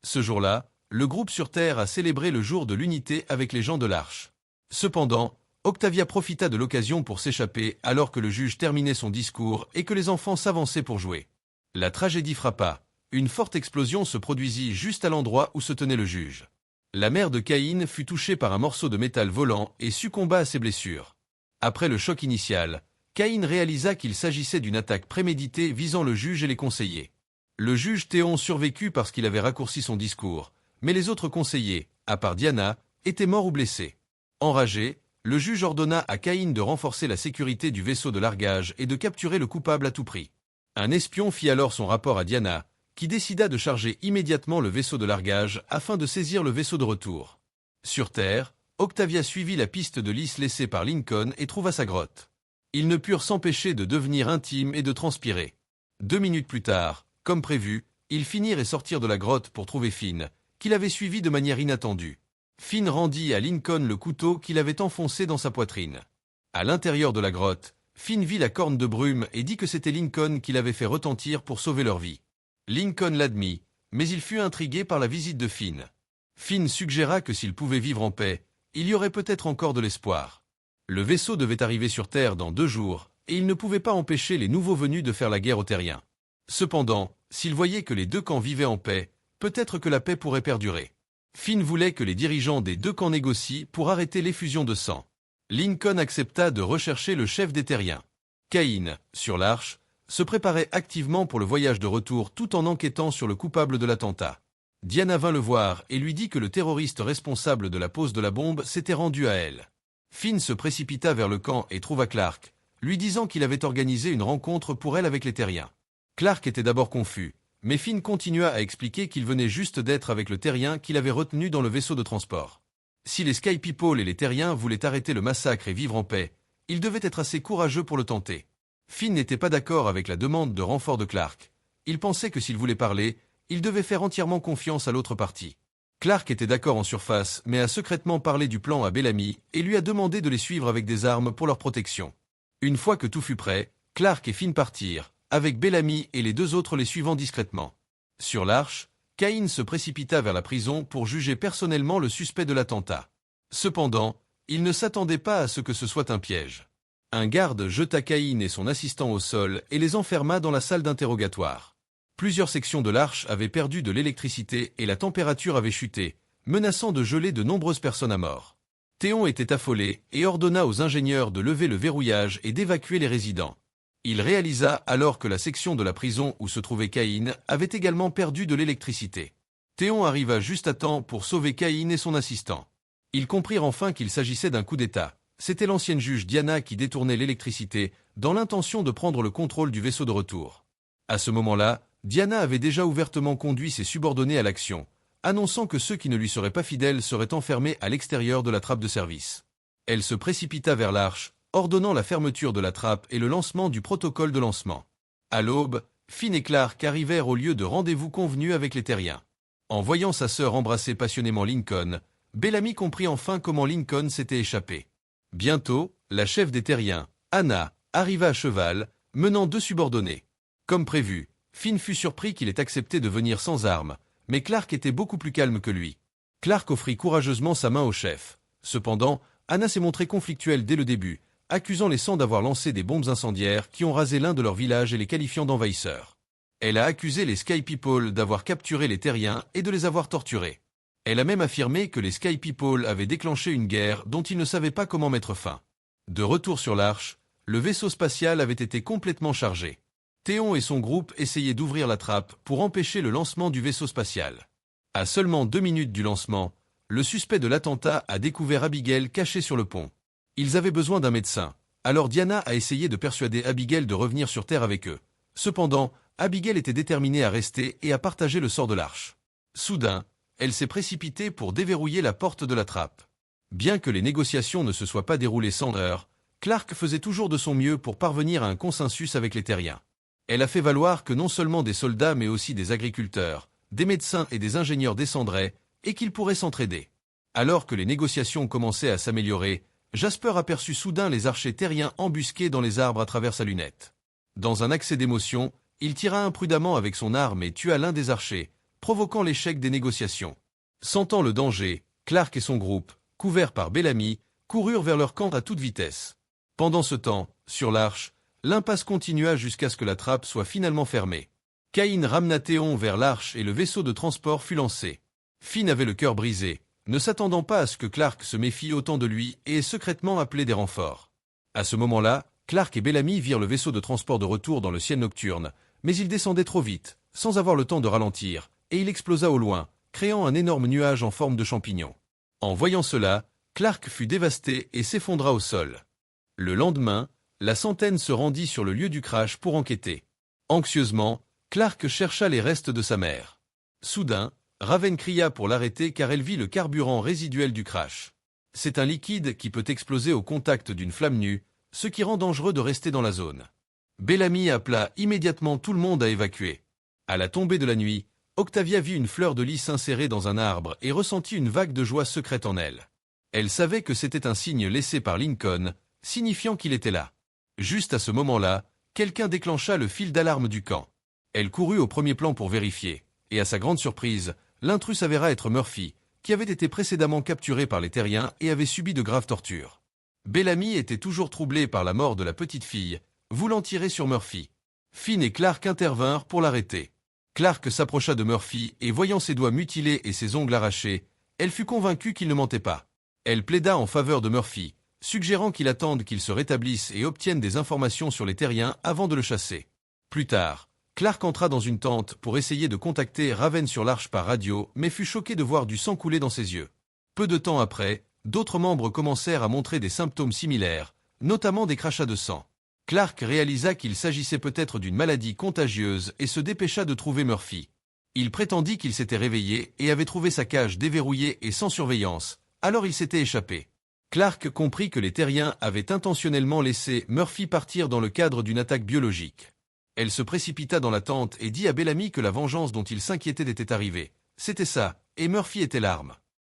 Ce jour-là, le groupe sur Terre a célébré le jour de l'unité avec les gens de l'Arche. Cependant, Octavia profita de l'occasion pour s'échapper alors que le juge terminait son discours et que les enfants s'avançaient pour jouer. La tragédie frappa. Une forte explosion se produisit juste à l'endroit où se tenait le juge. La mère de Caïn fut touchée par un morceau de métal volant et succomba à ses blessures. Après le choc initial, Caïn réalisa qu'il s'agissait d'une attaque préméditée visant le juge et les conseillers. Le juge Théon survécut parce qu'il avait raccourci son discours, mais les autres conseillers, à part Diana, étaient morts ou blessés. Enragé, Le juge ordonna à Cain de renforcer la sécurité du vaisseau de largage et de capturer le coupable à tout prix. Un espion fit alors son rapport à Diana, qui décida de charger immédiatement le vaisseau de largage afin de saisir le vaisseau de retour. Sur Terre, Octavia suivit la piste de Lys laissée par Lincoln et trouva sa grotte. Ils ne purent s'empêcher de devenir intimes et de transpirer. 2 minutes plus tard, comme prévu, ils finirent et sortirent de la grotte pour trouver Finn, qu'il avait suivi de manière inattendue. Finn rendit à Lincoln le couteau qu'il avait enfoncé dans sa poitrine. À l'intérieur de la grotte, Finn vit la corne de brume et dit que c'était Lincoln qui l'avait fait retentir pour sauver leur vie. Lincoln l'admit, mais il fut intrigué par la visite de Finn. Finn suggéra que s'il pouvait vivre en paix, il y aurait peut-être encore de l'espoir. Le vaisseau devait arriver sur Terre dans 2 jours, et il ne pouvait pas empêcher les nouveaux venus de faire la guerre aux Terriens. Cependant, s'il voyait que les 2 camps vivaient en paix, peut-être que la paix pourrait perdurer. Finn voulait que les dirigeants des 2 camps négocient pour arrêter l'effusion de sang. Lincoln accepta de rechercher le chef des Terriens. Cain, sur l'Arche, se préparait activement pour le voyage de retour tout en enquêtant sur le coupable de l'attentat. Diana vint le voir et lui dit que le terroriste responsable de la pose de la bombe s'était rendu à elle. Finn se précipita vers le camp et trouva Clark, lui disant qu'il avait organisé une rencontre pour elle avec les Terriens. Clark était d'abord confus, mais Finn continua à expliquer qu'il venait juste d'être avec le Terrien qu'il avait retenu dans le vaisseau de transport. Si les Sky People et les Terriens voulaient arrêter le massacre et vivre en paix, ils devaient être assez courageux pour le tenter. Finn n'était pas d'accord avec la demande de renfort de Clark. Il pensait que s'il voulait parler, il devait faire entièrement confiance à l'autre partie. Clark était d'accord en surface, mais a secrètement parlé du plan à Bellamy et lui a demandé de les suivre avec des armes pour leur protection. Une fois que tout fut prêt, Clark et Finn partirent, avec Bellamy et les 2 autres les suivant discrètement. Sur l'Arche, Cain se précipita vers la prison pour juger personnellement le suspect de l'attentat. Cependant, il ne s'attendait pas à ce que ce soit un piège. Un garde jeta Cain et son assistant au sol et les enferma dans la salle d'interrogatoire. Plusieurs sections de l'Arche avaient perdu de l'électricité et la température avait chuté, menaçant de geler de nombreuses personnes à mort. Théon était affolé et ordonna aux ingénieurs de lever le verrouillage et d'évacuer les résidents. Il réalisa alors que la section de la prison où se trouvait Cain avait également perdu de l'électricité. Théon arriva juste à temps pour sauver Cain et son assistant. Ils comprirent enfin qu'il s'agissait d'un coup d'État. C'était l'ancienne juge Diana qui détournait l'électricité dans l'intention de prendre le contrôle du vaisseau de retour. À ce moment-là, Diana avait déjà ouvertement conduit ses subordonnés à l'action, annonçant que ceux qui ne lui seraient pas fidèles seraient enfermés à l'extérieur de la trappe de service. Elle se précipita vers l'Arche, ordonnant la fermeture de la trappe et le lancement du protocole de lancement. À l'aube, Finn et Clark arrivèrent au lieu de rendez-vous convenu avec les Terriens. En voyant sa sœur embrasser passionnément Lincoln, Bellamy comprit enfin comment Lincoln s'était échappé. Bientôt, la chef des Terriens, Anna, arriva à cheval, menant 2 subordonnés. Comme prévu, Finn fut surpris qu'il ait accepté de venir sans armes, mais Clark était beaucoup plus calme que lui. Clark offrit courageusement sa main au chef. Cependant, Anna s'est montrée conflictuelle dès le début, accusant les Sangs d'avoir lancé des bombes incendiaires qui ont rasé l'un de leurs villages et les qualifiant d'envahisseurs. Elle a accusé les Sky People d'avoir capturé les Terriens et de les avoir torturés. Elle a même affirmé que les Sky People avaient déclenché une guerre dont ils ne savaient pas comment mettre fin. De retour sur l'Arche, le vaisseau spatial avait été complètement chargé. Théon et son groupe essayaient d'ouvrir la trappe pour empêcher le lancement du vaisseau spatial. À seulement 2 minutes du lancement, le suspect de l'attentat a découvert Abigail cachée sur le pont. Ils avaient besoin d'un médecin, alors Diana a essayé de persuader Abigail de revenir sur Terre avec eux. Cependant, Abigail était déterminée à rester et à partager le sort de l'Arche. Soudain, elle s'est précipitée pour déverrouiller la porte de la trappe. Bien que les négociations ne se soient pas déroulées sans heurts, Clark faisait toujours de son mieux pour parvenir à un consensus avec les Terriens. Elle a fait valoir que non seulement des soldats mais aussi des agriculteurs, des médecins et des ingénieurs descendraient, et qu'ils pourraient s'entraider. Alors que les négociations commençaient à s'améliorer, Jasper aperçut soudain les archers terriens embusqués dans les arbres à travers sa lunette. Dans un accès d'émotion, il tira imprudemment avec son arme et tua l'un des archers, provoquant l'échec des négociations. Sentant le danger, Clark et son groupe, couverts par Bellamy, coururent vers leur camp à toute vitesse. Pendant ce temps, sur l'Arche, l'impasse continua jusqu'à ce que la trappe soit finalement fermée. Cain ramena Théon vers l'Arche et le vaisseau de transport fut lancé. Finn avait le cœur brisé, ne s'attendant pas à ce que Clark se méfie autant de lui et ait secrètement appelé des renforts. À ce moment-là, Clark et Bellamy virent le vaisseau de transport de retour dans le ciel nocturne, mais il descendait trop vite, sans avoir le temps de ralentir, et il explosa au loin, créant un énorme nuage en forme de champignon. En voyant cela, Clark fut dévasté et s'effondra au sol. Le lendemain, la centaine se rendit sur le lieu du crash pour enquêter. Anxieusement, Clark chercha les restes de sa mère. Soudain, Raven cria pour l'arrêter car elle vit le carburant résiduel du crash. C'est un liquide qui peut exploser au contact d'une flamme nue, ce qui rend dangereux de rester dans la zone. Bellamy appela immédiatement tout le monde à évacuer. À la tombée de la nuit, Octavia vit une fleur de lys s'insérer dans un arbre et ressentit une vague de joie secrète en elle. Elle savait que c'était un signe laissé par Lincoln, signifiant qu'il était là. Juste à ce moment-là, quelqu'un déclencha le fil d'alarme du camp. Elle courut au premier plan pour vérifier, et à sa grande surprise, l'intrus s'avéra être Murphy, qui avait été précédemment capturé par les terriens et avait subi de graves tortures. Bellamy était toujours troublé par la mort de la petite fille, voulant tirer sur Murphy. Finn et Clark intervinrent pour l'arrêter. Clark s'approcha de Murphy et voyant ses doigts mutilés et ses ongles arrachés, elle fut convaincue qu'il ne mentait pas. Elle plaida en faveur de Murphy, suggérant qu'il attende qu'il se rétablisse et obtienne des informations sur les terriens avant de le chasser. Plus tard, Clark entra dans une tente pour essayer de contacter Raven sur l'Arche par radio, mais fut choqué de voir du sang couler dans ses yeux. Peu de temps après, d'autres membres commencèrent à montrer des symptômes similaires, notamment des crachats de sang. Clark réalisa qu'il s'agissait peut-être d'une maladie contagieuse et se dépêcha de trouver Murphy. Il prétendit qu'il s'était réveillé et avait trouvé sa cage déverrouillée et sans surveillance, alors il s'était échappé. Clark comprit que les terriens avaient intentionnellement laissé Murphy partir dans le cadre d'une attaque biologique. Elle se précipita dans la tente et dit à Bellamy que la vengeance dont il s'inquiétait était arrivée. C'était ça, et Murphy était l'arme.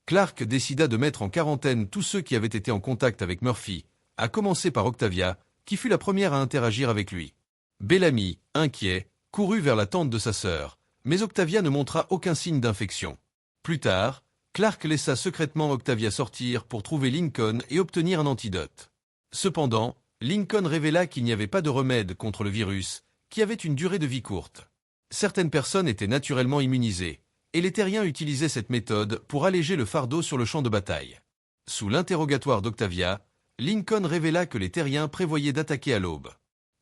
Clark décida de mettre en quarantaine tous ceux qui avaient été en contact avec Murphy, à commencer par Octavia, qui fut la première à interagir avec lui. Bellamy, inquiet, courut vers la tente de sa sœur, mais Octavia ne montra aucun signe d'infection. Plus tard, Clark laissa secrètement Octavia sortir pour trouver Lincoln et obtenir un antidote. Cependant, Lincoln révéla qu'il n'y avait pas de remède contre le virus, qui avait une durée de vie courte. Certaines personnes étaient naturellement immunisées, et les terriens utilisaient cette méthode pour alléger le fardeau sur le champ de bataille. Sous l'interrogatoire d'Octavia, Lincoln révéla que les terriens prévoyaient d'attaquer à l'aube.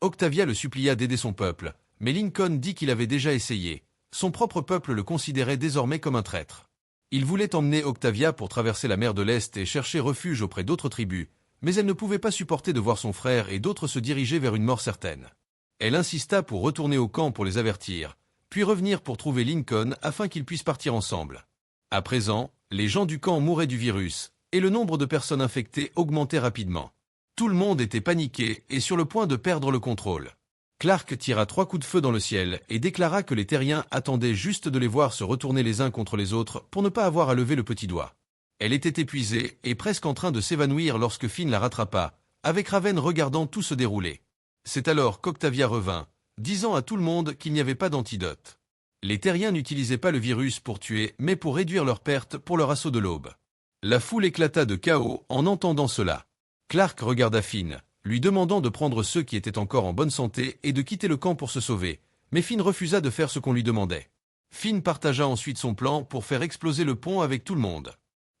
Octavia le supplia d'aider son peuple, mais Lincoln dit qu'il avait déjà essayé. Son propre peuple le considérait désormais comme un traître. Il voulait emmener Octavia pour traverser la mer de l'Est et chercher refuge auprès d'autres tribus, mais elle ne pouvait pas supporter de voir son frère et d'autres se diriger vers une mort certaine. Elle insista pour retourner au camp pour les avertir, puis revenir pour trouver Lincoln afin qu'ils puissent partir ensemble. À présent, les gens du camp mouraient du virus, et le nombre de personnes infectées augmentait rapidement. Tout le monde était paniqué et sur le point de perdre le contrôle. Clark tira 3 coups de feu dans le ciel et déclara que les terriens attendaient juste de les voir se retourner les uns contre les autres pour ne pas avoir à lever le petit doigt. Elle était épuisée et presque en train de s'évanouir lorsque Finn la rattrapa, avec Raven regardant tout se dérouler. C'est alors qu'Octavia revint, disant à tout le monde qu'il n'y avait pas d'antidote. Les terriens n'utilisaient pas le virus pour tuer, mais pour réduire leurs pertes pour leur assaut de l'aube. La foule éclata de chaos en entendant cela. Clark regarda Finn, lui demandant de prendre ceux qui étaient encore en bonne santé et de quitter le camp pour se sauver, mais Finn refusa de faire ce qu'on lui demandait. Finn partagea ensuite son plan pour faire exploser le pont avec tout le monde.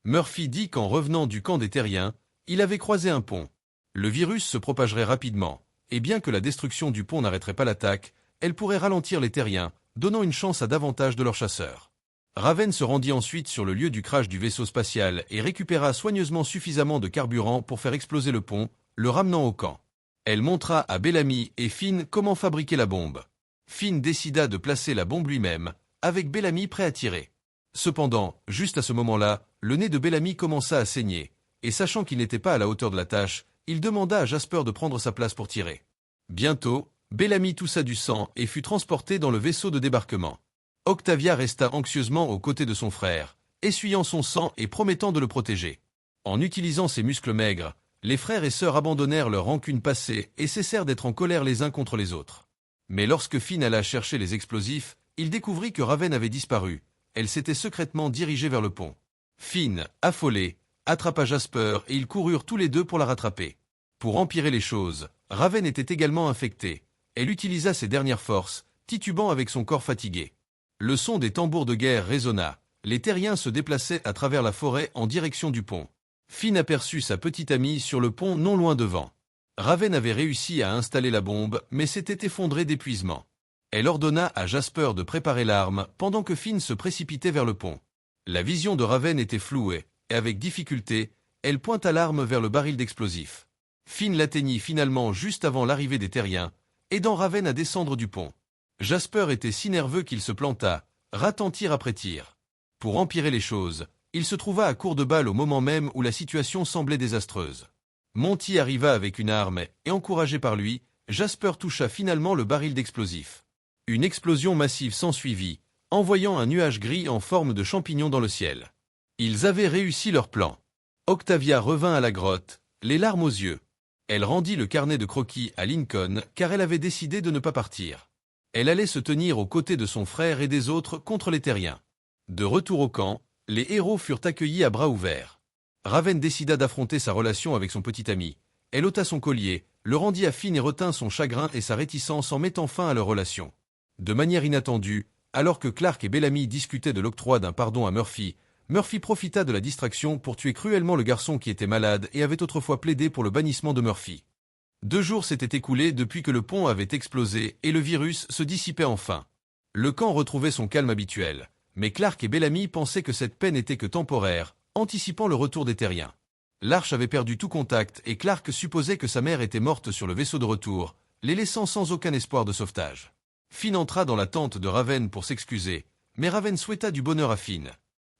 Murphy dit qu'en revenant du camp des terriens, il avait croisé un pont. Le virus se propagerait rapidement, et bien que la destruction du pont n'arrêterait pas l'attaque, elle pourrait ralentir les terriens, donnant une chance à davantage de leurs chasseurs. Raven se rendit ensuite sur le lieu du crash du vaisseau spatial et récupéra soigneusement suffisamment de carburant pour faire exploser le pont, le ramenant au camp. Elle montra à Bellamy et Finn comment fabriquer la bombe. Finn décida de placer la bombe lui-même, avec Bellamy prêt à tirer. Cependant, juste à ce moment-là, le nez de Bellamy commença à saigner, et sachant qu'il n'était pas à la hauteur de la tâche, il demanda à Jasper de prendre sa place pour tirer. Bientôt, Bellamy toussa du sang et fut transporté dans le vaisseau de débarquement. Octavia resta anxieusement aux côtés de son frère, essuyant son sang et promettant de le protéger. En utilisant ses muscles maigres, les frères et sœurs abandonnèrent leur rancune passée et cessèrent d'être en colère les uns contre les autres. Mais lorsque Finn alla chercher les explosifs, il découvrit que Raven avait disparu. Elle s'était secrètement dirigée vers le pont. Finn, affolé, attrapa Jasper et ils coururent tous les deux pour la rattraper. Pour empirer les choses, Raven était également infectée. Elle utilisa ses dernières forces, titubant avec son corps fatigué. Le son des tambours de guerre résonna. Les terriens se déplaçaient à travers la forêt en direction du pont. Finn aperçut sa petite amie sur le pont non loin devant. Raven avait réussi à installer la bombe, mais s'était effondré d'épuisement. Elle ordonna à Jasper de préparer l'arme pendant que Finn se précipitait vers le pont. La vision de Raven était floue et, avec difficulté, elle pointa l'arme vers le baril d'explosifs. Finn l'atteignit finalement juste avant l'arrivée des terriens, aidant Raven à descendre du pont. Jasper était si nerveux qu'il se planta, ratant tir après tir. Pour empirer les choses, il se trouva à court de balles au moment même où la situation semblait désastreuse. Monty arriva avec une arme et, encouragé par lui, Jasper toucha finalement le baril d'explosifs. Une explosion massive s'ensuivit, envoyant un nuage gris en forme de champignon dans le ciel. Ils avaient réussi leur plan. Octavia revint à la grotte, les larmes aux yeux. Elle rendit le carnet de croquis à Lincoln car elle avait décidé de ne pas partir. Elle allait se tenir aux côtés de son frère et des autres contre les terriens. De retour au camp, les héros furent accueillis à bras ouverts. Raven décida d'affronter sa relation avec son petit ami. Elle ôta son collier, le rendit à Finn et retint son chagrin et sa réticence en mettant fin à leur relation. De manière inattendue, alors que Clark et Bellamy discutaient de l'octroi d'un pardon à Murphy, Murphy profita de la distraction pour tuer cruellement le garçon qui était malade et avait autrefois plaidé pour le bannissement de Murphy. 2 jours s'étaient écoulés depuis que le pont avait explosé et le virus se dissipait enfin. Le camp retrouvait son calme habituel, mais Clark et Bellamy pensaient que cette paix n'était que temporaire, anticipant le retour des terriens. L'arche avait perdu tout contact et Clark supposait que sa mère était morte sur le vaisseau de retour, les laissant sans aucun espoir de sauvetage. Finn entra dans la tente de Raven pour s'excuser, mais Raven souhaita du bonheur à Finn.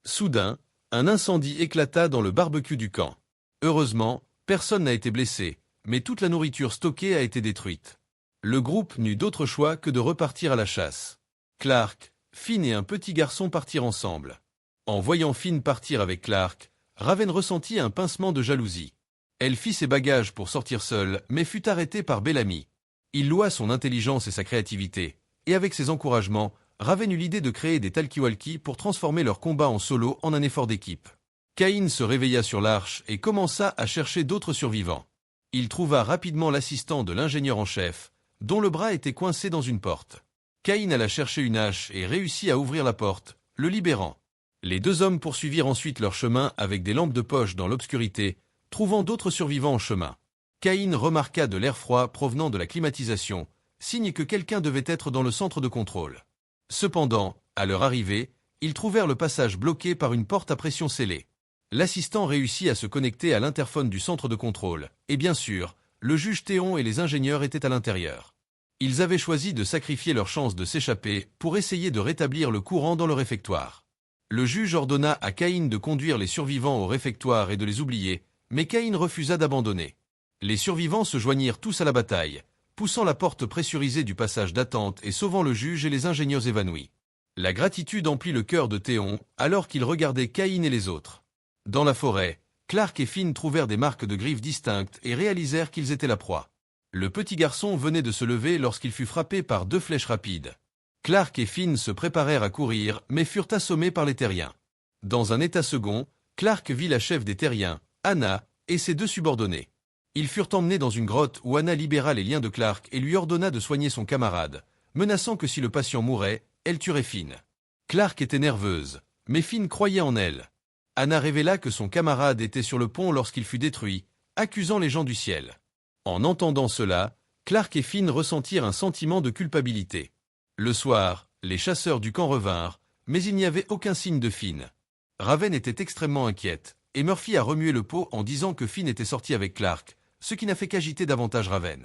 Soudain, un incendie éclata dans le barbecue du camp. Heureusement, personne n'a été blessé, mais toute la nourriture stockée a été détruite. Le groupe n'eut d'autre choix que de repartir à la chasse. Clark, Finn et un petit garçon partirent ensemble. En voyant Finn partir avec Clark, Raven ressentit un pincement de jalousie. Elle fit ses bagages pour sortir seule, mais fut arrêtée par Bellamy. Il loua son intelligence et sa créativité, et avec ses encouragements, Raven eut l'idée de créer des talkie-walkie pour transformer leur combat en solo en un effort d'équipe. Cain se réveilla sur l'arche et commença à chercher d'autres survivants. Il trouva rapidement l'assistant de l'ingénieur en chef, dont le bras était coincé dans une porte. Cain alla chercher une hache et réussit à ouvrir la porte, le libérant. Les 2 hommes poursuivirent ensuite leur chemin avec des lampes de poche dans l'obscurité, trouvant d'autres survivants en chemin. Cain remarqua de l'air froid provenant de la climatisation, signe que quelqu'un devait être dans le centre de contrôle. Cependant, à leur arrivée, ils trouvèrent le passage bloqué par une porte à pression scellée. L'assistant réussit à se connecter à l'interphone du centre de contrôle, et bien sûr, le juge Théon et les ingénieurs étaient à l'intérieur. Ils avaient choisi de sacrifier leur chance de s'échapper pour essayer de rétablir le courant dans le réfectoire. Le juge ordonna à Cain de conduire les survivants au réfectoire et de les oublier, mais Cain refusa d'abandonner. Les survivants se joignirent tous à la bataille, poussant la porte pressurisée du passage d'attente et sauvant le juge et les ingénieurs évanouis. La gratitude emplit le cœur de Théon alors qu'il regardait Cain et les autres. Dans la forêt, Clark et Finn trouvèrent des marques de griffes distinctes et réalisèrent qu'ils étaient la proie. Le petit garçon venait de se lever lorsqu'il fut frappé par 2 flèches rapides. Clark et Finn se préparèrent à courir mais furent assommés par les terriens. Dans un état second, Clark vit la chef des terriens, Anna, et ses 2 subordonnés. Ils furent emmenés dans une grotte où Anna libéra les liens de Clark et lui ordonna de soigner son camarade, menaçant que si le patient mourait, elle tuerait Finn. Clark était nerveuse, mais Finn croyait en elle. Anna révéla que son camarade était sur le pont lorsqu'il fut détruit, accusant les gens du ciel. En entendant cela, Clark et Finn ressentirent un sentiment de culpabilité. Le soir, les chasseurs du camp revinrent, mais il n'y avait aucun signe de Finn. Raven était extrêmement inquiète, et Murphy a remué le pot en disant que Finn était sorti avec Clark, ce qui n'a fait qu'agiter davantage Raven.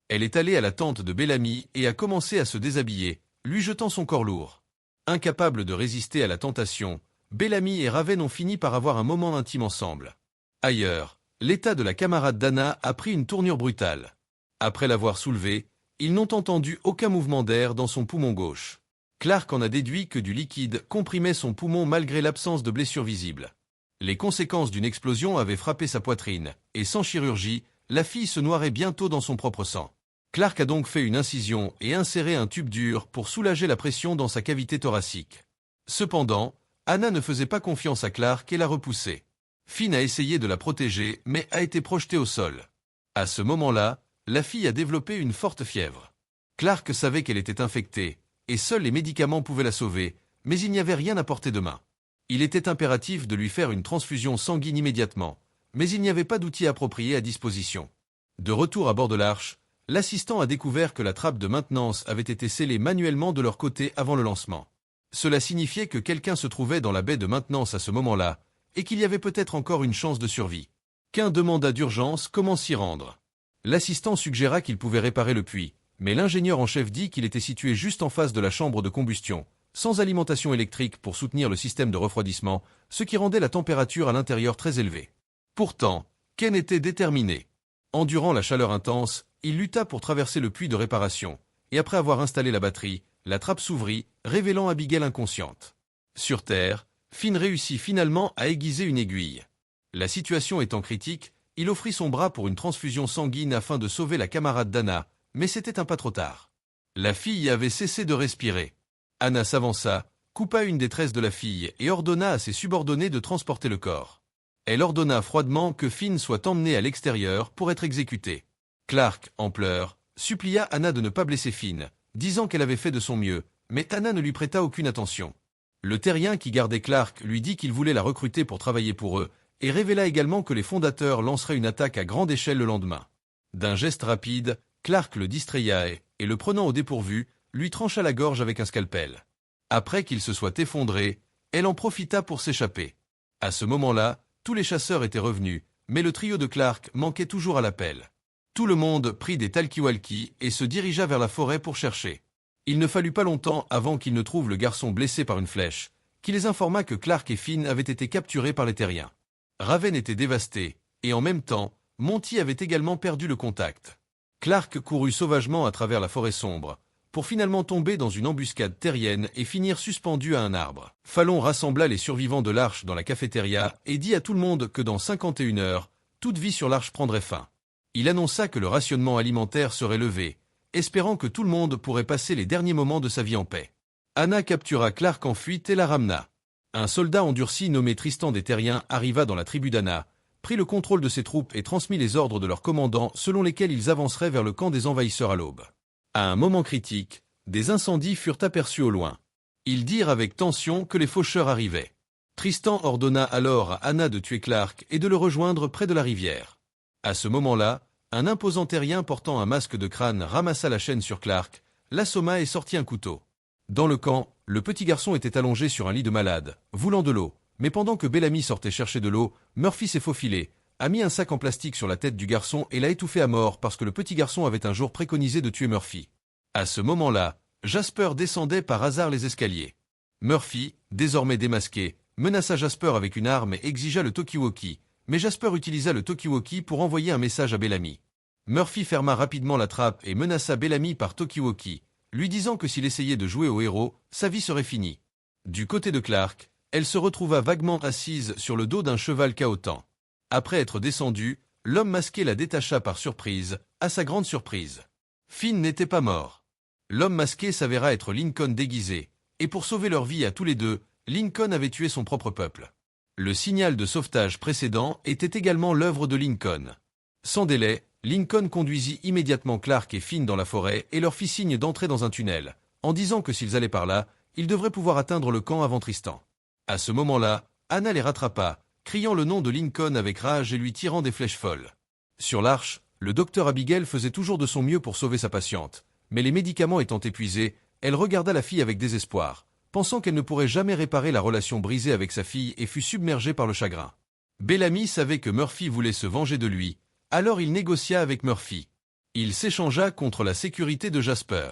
Elle est allée à la tente de Bellamy et a commencé à se déshabiller, lui jetant son corps lourd. Incapable de résister à la tentation, Bellamy et Raven ont fini par avoir un moment intime ensemble. Ailleurs, l'état de la camarade d'Anna a pris une tournure brutale. Après l'avoir soulevée, ils n'ont entendu aucun mouvement d'air dans son poumon gauche. Clark en a déduit que du liquide comprimait son poumon malgré l'absence de blessure visible. Les conséquences d'une explosion avaient frappé sa poitrine, et sans chirurgie, la fille se noierait bientôt dans son propre sang. Clark a donc fait une incision et inséré un tube dur pour soulager la pression dans sa cavité thoracique. Cependant, Anna ne faisait pas confiance à Clark et l'a repoussé. Finn a essayé de la protéger, mais a été projetée au sol. À ce moment-là, la fille a développé une forte fièvre. Clark savait qu'elle était infectée, et seuls les médicaments pouvaient la sauver, mais il n'y avait rien à portée de main. Il était impératif de lui faire une transfusion sanguine immédiatement, mais il n'y avait pas d'outils appropriés à disposition. De retour à bord de l'arche, l'assistant a découvert que la trappe de maintenance avait été scellée manuellement de leur côté avant le lancement. Cela signifiait que quelqu'un se trouvait dans la baie de maintenance à ce moment-là, et qu'il y avait peut-être encore une chance de survie. Qu'un demanda d'urgence comment s'y rendre. L'assistant suggéra qu'il pouvait réparer le puits, mais l'ingénieur en chef dit qu'il était situé juste en face de la chambre de combustion, sans alimentation électrique pour soutenir le système de refroidissement, ce qui rendait la température à l'intérieur très élevée. Pourtant, Ken était déterminé. Endurant la chaleur intense, il lutta pour traverser le puits de réparation, et après avoir installé la batterie, la trappe s'ouvrit, révélant Abigail inconsciente. Sur Terre, Finn réussit finalement à aiguiser une aiguille. La situation étant critique, il offrit son bras pour une transfusion sanguine afin de sauver la camarade d'Anna, mais c'était un pas trop tard. La fille avait cessé de respirer. Anna s'avança, coupa une des tresses de la fille et ordonna à ses subordonnés de transporter le corps. Elle ordonna froidement que Finn soit emmené à l'extérieur pour être exécuté. Clark, en pleurs, supplia Anna de ne pas blesser Finn, disant qu'elle avait fait de son mieux, mais Anna ne lui prêta aucune attention. Le terrien qui gardait Clark lui dit qu'il voulait la recruter pour travailler pour eux, et révéla également que les fondateurs lanceraient une attaque à grande échelle le lendemain. D'un geste rapide, Clark le distraya et le prenant au dépourvu, lui trancha la gorge avec un scalpel. Après qu'il se soit effondré, elle en profita pour s'échapper. À ce moment-là, tous les chasseurs étaient revenus, mais le trio de Clark manquait toujours à l'appel. Tout le monde prit des talkie-walkie et se dirigea vers la forêt pour chercher. Il ne fallut pas longtemps avant qu'ils ne trouvent le garçon blessé par une flèche, qui les informa que Clark et Finn avaient été capturés par les terriens. Raven était dévasté, et en même temps, Monty avait également perdu le contact. Clark courut sauvagement à travers la forêt sombre, pour finalement tomber dans une embuscade terrienne et finir suspendu à un arbre. Fallon rassembla les survivants de l'Arche dans la cafétéria et dit à tout le monde que dans 51 heures, toute vie sur l'Arche prendrait fin. Il annonça que le rationnement alimentaire serait levé, espérant que tout le monde pourrait passer les derniers moments de sa vie en paix. Anna captura Clark en fuite et la ramena. Un soldat endurci nommé Tristan des Terriens arriva dans la tribu d'Anna, prit le contrôle de ses troupes et transmit les ordres de leur commandant selon lesquels ils avanceraient vers le camp des envahisseurs à l'aube. À un moment critique, des incendies furent aperçus au loin. Ils dirent avec tension que les faucheurs arrivaient. Tristan ordonna alors à Anna de tuer Clark et de le rejoindre près de la rivière. À ce moment-là, un imposant terrien portant un masque de crâne ramassa la chaîne sur Clark, l'assomma et sortit un couteau. Dans le camp, le petit garçon était allongé sur un lit de malade, voulant de l'eau, mais pendant que Bellamy sortait chercher de l'eau, Murphy s'est faufilé, a mis un sac en plastique sur la tête du garçon et l'a étouffé à mort parce que le petit garçon avait un jour préconisé de tuer Murphy. À ce moment-là, Jasper descendait par hasard les escaliers. Murphy, désormais démasqué, menaça Jasper avec une arme et exigea le talkie-walkie, mais Jasper utilisa le talkie-walkie pour envoyer un message à Bellamy. Murphy ferma rapidement la trappe et menaça Bellamy par talkie-walkie, lui disant que s'il essayait de jouer au héros, sa vie serait finie. Du côté de Clark, elle se retrouva vaguement assise sur le dos d'un cheval cahotant. Après être descendu, l'homme masqué la détacha par surprise, à sa grande surprise. Finn n'était pas mort. L'homme masqué s'avéra être Lincoln déguisé, et pour sauver leur vie à tous les deux, Lincoln avait tué son propre peuple. Le signal de sauvetage précédent était également l'œuvre de Lincoln. Sans délai, Lincoln conduisit immédiatement Clark et Finn dans la forêt et leur fit signe d'entrer dans un tunnel, en disant que s'ils allaient par là, ils devraient pouvoir atteindre le camp avant Tristan. À ce moment-là, Anna les rattrapa, criant le nom de Lincoln avec rage et lui tirant des flèches folles. Sur l'Arche, le docteur Abigail faisait toujours de son mieux pour sauver sa patiente, mais les médicaments étant épuisés, elle regarda la fille avec désespoir, pensant qu'elle ne pourrait jamais réparer la relation brisée avec sa fille et fut submergée par le chagrin. Bellamy savait que Murphy voulait se venger de lui, alors il négocia avec Murphy. Il s'échangea contre la sécurité de Jasper.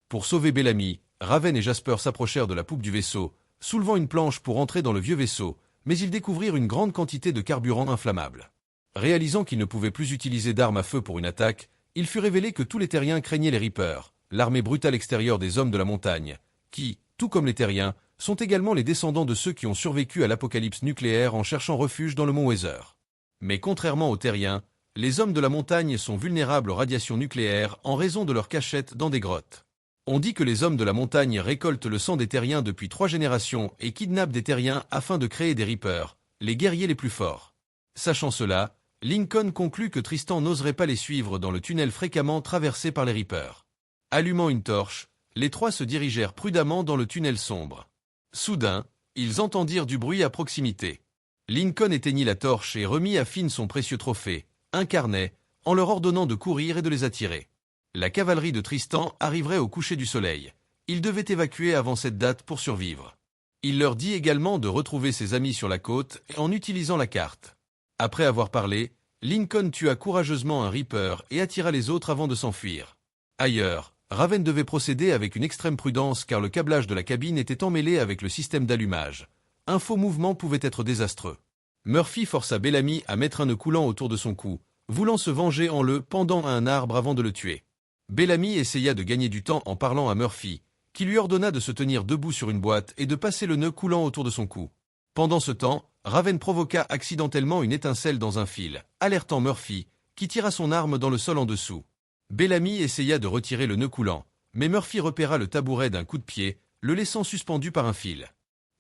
Pour sauver Bellamy, Raven et Jasper s'approchèrent de la poupe du vaisseau, soulevant une planche pour entrer dans le vieux vaisseau, mais ils découvrirent une grande quantité de carburant inflammable. Réalisant qu'ils ne pouvaient plus utiliser d'armes à feu pour une attaque, il fut révélé que tous les terriens craignaient les Reapers, l'armée brutale extérieure des hommes de la montagne, qui, tout comme les terriens, sont également les descendants de ceux qui ont survécu à l'apocalypse nucléaire en cherchant refuge dans le mont Weather. Mais contrairement aux terriens, les hommes de la montagne sont vulnérables aux radiations nucléaires en raison de leur cachette dans des grottes. On dit que les hommes de la montagne récoltent le sang des terriens depuis 3 générations et kidnappent des terriens afin de créer des Reapers, les guerriers les plus forts. Sachant cela, Lincoln conclut que Tristan n'oserait pas les suivre dans le tunnel fréquemment traversé par les Reapers. Allumant une torche, les 3 se dirigèrent prudemment dans le tunnel sombre. Soudain, ils entendirent du bruit à proximité. Lincoln éteignit la torche et remit à Finn son précieux trophée, un carnet, en leur ordonnant de courir et de les attirer. La cavalerie de Tristan arriverait au coucher du soleil. Ils devaient évacuer avant cette date pour survivre. Il leur dit également de retrouver ses amis sur la côte en utilisant la carte. Après avoir parlé, Lincoln tua courageusement un Reaper et attira les autres avant de s'enfuir. Ailleurs, Raven devait procéder avec une extrême prudence car le câblage de la cabine était emmêlé avec le système d'allumage. Un faux mouvement pouvait être désastreux. Murphy força Bellamy à mettre un nœud coulant autour de son cou, voulant se venger en le pendant à un arbre avant de le tuer. Bellamy essaya de gagner du temps en parlant à Murphy, qui lui ordonna de se tenir debout sur une boîte et de passer le nœud coulant autour de son cou. Pendant ce temps, Raven provoqua accidentellement une étincelle dans un fil, alertant Murphy, qui tira son arme dans le sol en dessous. Bellamy essaya de retirer le nœud coulant, mais Murphy repéra le tabouret d'un coup de pied, le laissant suspendu par un fil.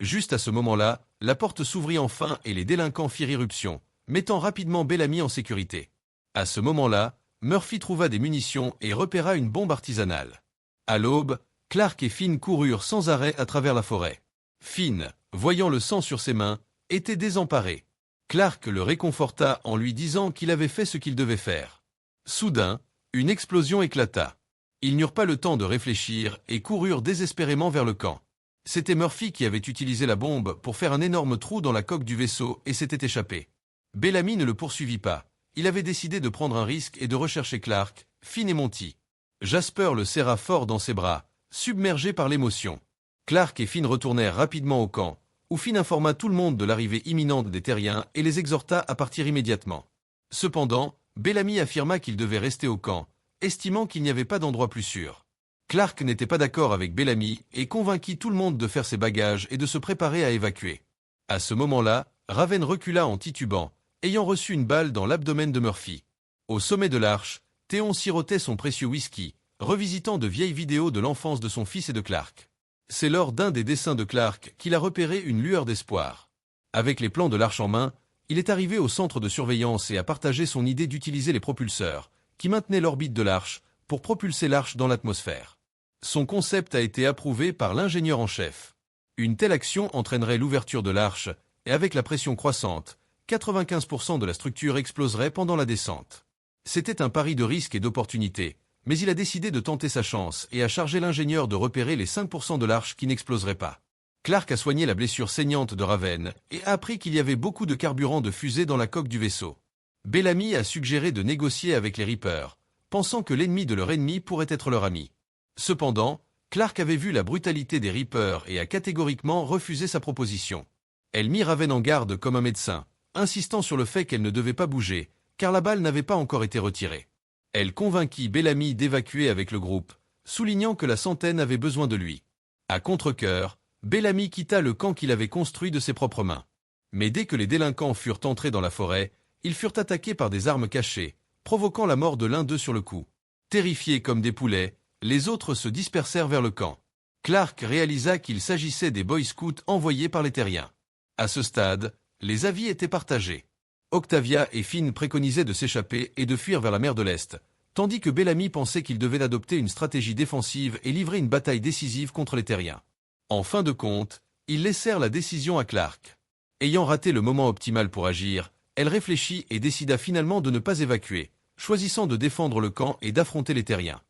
Juste à ce moment-là, la porte s'ouvrit enfin et les délinquants firent irruption, mettant rapidement Bellamy en sécurité. À ce moment-là, Murphy trouva des munitions et repéra une bombe artisanale. À l'aube, Clark et Finn coururent sans arrêt à travers la forêt. Finn, voyant le sang sur ses mains, était désemparé. Clark le réconforta en lui disant qu'il avait fait ce qu'il devait faire. Soudain, une explosion éclata. Ils n'eurent pas le temps de réfléchir et coururent désespérément vers le camp. C'était Murphy qui avait utilisé la bombe pour faire un énorme trou dans la coque du vaisseau et s'était échappé. Bellamy ne le poursuivit pas. Il avait décidé de prendre un risque et de rechercher Clark, Finn et Monty. Jasper le serra fort dans ses bras, submergé par l'émotion. Clark et Finn retournèrent rapidement au camp, où Finn informa tout le monde de l'arrivée imminente des terriens et les exhorta à partir immédiatement. Cependant, Bellamy affirma qu'il devait rester au camp, estimant qu'il n'y avait pas d'endroit plus sûr. Clark n'était pas d'accord avec Bellamy et convainquit tout le monde de faire ses bagages et de se préparer à évacuer. À ce moment-là, Raven recula en titubant, ayant reçu une balle dans l'abdomen de Murphy. Au sommet de l'arche, Théon sirotait son précieux whisky, revisitant de vieilles vidéos de l'enfance de son fils et de Clark. C'est lors d'un des dessins de Clark qu'il a repéré une lueur d'espoir. Avec les plans de l'arche en main, il est arrivé au centre de surveillance et a partagé son idée d'utiliser les propulseurs, qui maintenaient l'orbite de l'arche, pour propulser l'arche dans l'atmosphère. Son concept a été approuvé par l'ingénieur en chef. Une telle action entraînerait l'ouverture de l'arche, et avec la pression croissante, 95% de la structure exploserait pendant la descente. C'était un pari de risque et d'opportunité, mais il a décidé de tenter sa chance et a chargé l'ingénieur de repérer les 5% de l'arche qui n'exploseraient pas. Clark a soigné la blessure saignante de Raven et a appris qu'il y avait beaucoup de carburant de fusée dans la coque du vaisseau. Bellamy a suggéré de négocier avec les Reapers, pensant que l'ennemi de leur ennemi pourrait être leur ami. Cependant, Clark avait vu la brutalité des Reapers et a catégoriquement refusé sa proposition. Elle mit Raven en garde comme un médecin, insistant sur le fait qu'elle ne devait pas bouger, car la balle n'avait pas encore été retirée. Elle convainquit Bellamy d'évacuer avec le groupe, soulignant que la centaine avait besoin de lui. À contre-cœur, Bellamy quitta le camp qu'il avait construit de ses propres mains. Mais dès que les délinquants furent entrés dans la forêt, ils furent attaqués par des armes cachées, provoquant la mort de l'un d'eux sur le coup. Terrifiés comme des poulets, les autres se dispersèrent vers le camp. Clark réalisa qu'il s'agissait des Boy Scouts envoyés par les terriens. À ce stade, les avis étaient partagés. Octavia et Finn préconisaient de s'échapper et de fuir vers la mer de l'Est, tandis que Bellamy pensait qu'il devait adopter une stratégie défensive et livrer une bataille décisive contre les terriens. En fin de compte, ils laissèrent la décision à Clark. Ayant raté le moment optimal pour agir, elle réfléchit et décida finalement de ne pas évacuer, choisissant de défendre le camp et d'affronter les terriens.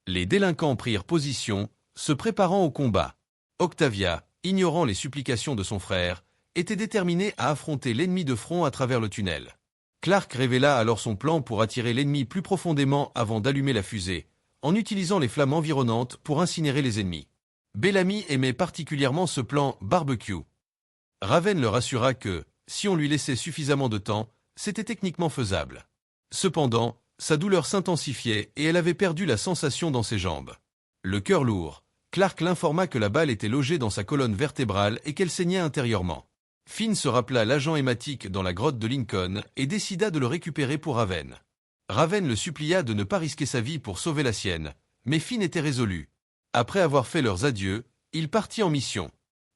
Les délinquants prirent position, se préparant au combat. Octavia, ignorant les supplications de son frère, était déterminée à affronter l'ennemi de front à travers le tunnel. Clark révéla alors son plan pour attirer l'ennemi plus profondément avant d'allumer la fusée, en utilisant les flammes environnantes pour incinérer les ennemis. Bellamy aimait particulièrement ce plan barbecue. Raven le rassura que, si on lui laissait suffisamment de temps, c'était techniquement faisable. Cependant, sa douleur s'intensifiait et elle avait perdu la sensation dans ses jambes. Le cœur lourd, Clark l'informa que la balle était logée dans sa colonne vertébrale et qu'elle saignait intérieurement. Finn se rappela l'agent hématique dans la grotte de Lincoln et décida de le récupérer pour Raven. Raven le supplia de ne pas risquer sa vie pour sauver la sienne, mais Finn était résolu. Après avoir fait leurs adieux, il partit en mission.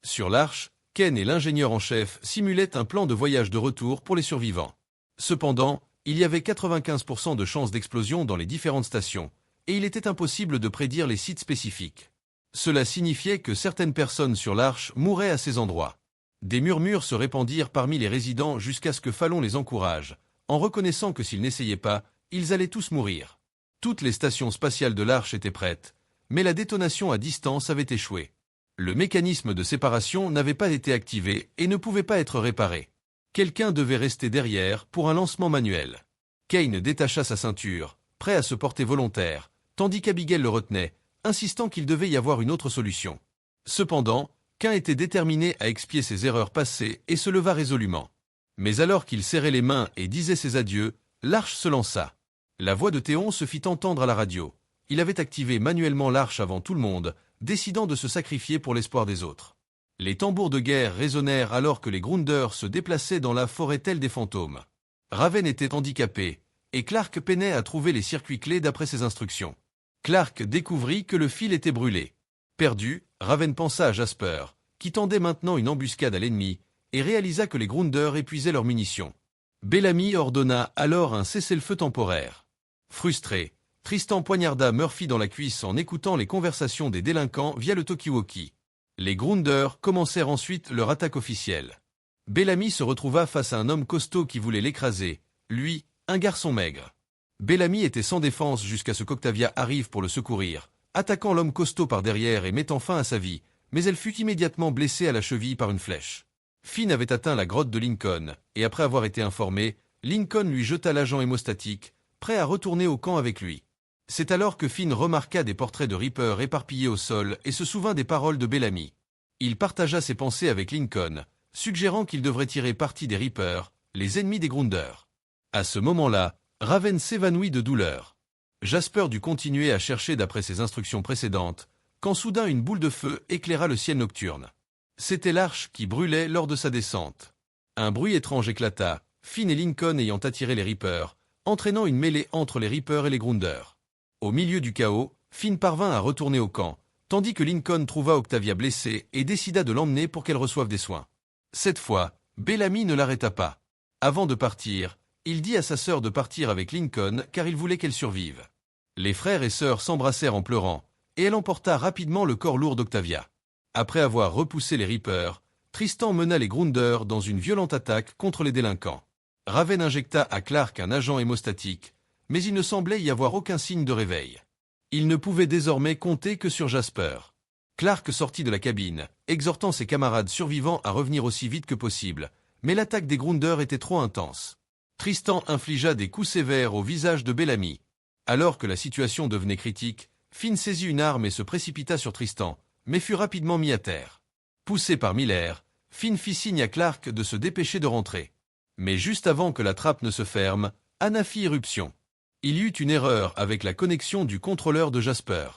Sur l'arche, Ken et l'ingénieur en chef simulaient un plan de voyage de retour pour les survivants. Cependant, il y avait 95% de chances d'explosion dans les différentes stations, et il était impossible de prédire les sites spécifiques. Cela signifiait que certaines personnes sur l'arche mourraient à ces endroits. Des murmures se répandirent parmi les résidents jusqu'à ce que Fallon les encourage, en reconnaissant que s'ils n'essayaient pas, ils allaient tous mourir. Toutes les stations spatiales de l'arche étaient prêtes, mais la détonation à distance avait échoué. Le mécanisme de séparation n'avait pas été activé et ne pouvait pas être réparé. Quelqu'un devait rester derrière pour un lancement manuel. Kane détacha sa ceinture, prêt à se porter volontaire, tandis qu'Abigail le retenait, insistant qu'il devait y avoir une autre solution. Cependant, Cain était déterminé à expier ses erreurs passées et se leva résolument. Mais alors qu'il serrait les mains et disait ses adieux, l'arche se lança. La voix de Théon se fit entendre à la radio. Il avait activé manuellement l'arche avant tout le monde, décidant de se sacrifier pour l'espoir des autres. Les tambours de guerre résonnèrent alors que les Grunders se déplaçaient dans la forêt tels des fantômes. Raven était handicapé, et Clark peinait à trouver les circuits clés d'après ses instructions. Clark découvrit que le fil était brûlé. Perdu, Raven pensa à Jasper, qui tendait maintenant une embuscade à l'ennemi, et réalisa que les Grunders épuisaient leurs munitions. Bellamy ordonna alors un cessez-le-feu temporaire. Frustré, Tristan poignarda Murphy dans la cuisse en écoutant les conversations des délinquants via le talkie-walkie. Les Grunders commencèrent ensuite leur attaque officielle. Bellamy se retrouva face à un homme costaud qui voulait l'écraser, lui, un garçon maigre. Bellamy était sans défense jusqu'à ce qu'Octavia arrive pour le secourir, attaquant l'homme costaud par derrière et mettant fin à sa vie, mais elle fut immédiatement blessée à la cheville par une flèche. Finn avait atteint la grotte de Lincoln, et après avoir été informé, Lincoln lui jeta l'agent hémostatique, prêt à retourner au camp avec lui. C'est alors que Finn remarqua des portraits de Reaper éparpillés au sol et se souvint des paroles de Bellamy. Il partagea ses pensées avec Lincoln, suggérant qu'il devrait tirer parti des Reapers, les ennemis des Grunders. À ce moment-là, Raven s'évanouit de douleur. Jasper dut continuer à chercher d'après ses instructions précédentes, quand soudain une boule de feu éclaira le ciel nocturne. C'était l'arche qui brûlait lors de sa descente. Un bruit étrange éclata, Finn et Lincoln ayant attiré les Reapers, entraînant une mêlée entre les Reapers et les Grunders. Au milieu du chaos, Finn parvint à retourner au camp, tandis que Lincoln trouva Octavia blessée et décida de l'emmener pour qu'elle reçoive des soins. Cette fois, Bellamy ne l'arrêta pas. Avant de partir, il dit à sa sœur de partir avec Lincoln car il voulait qu'elle survive. Les frères et sœurs s'embrassèrent en pleurant, et elle emporta rapidement le corps lourd d'Octavia. Après avoir repoussé les Reapers, Tristan mena les Grunders dans une violente attaque contre les délinquants. Raven injecta à Clark un agent hémostatique, mais il ne semblait y avoir aucun signe de réveil. Il ne pouvait désormais compter que sur Jasper. Clark sortit de la cabine, exhortant ses camarades survivants à revenir aussi vite que possible, mais l'attaque des Grunders était trop intense. Tristan infligea des coups sévères au visage de Bellamy. Alors que la situation devenait critique, Finn saisit une arme et se précipita sur Tristan, mais fut rapidement mis à terre. Poussé par Miller, Finn fit signe à Clark de se dépêcher de rentrer. Mais juste avant que la trappe ne se ferme, Anna fit irruption. Il y eut une erreur avec la connexion du contrôleur de Jasper.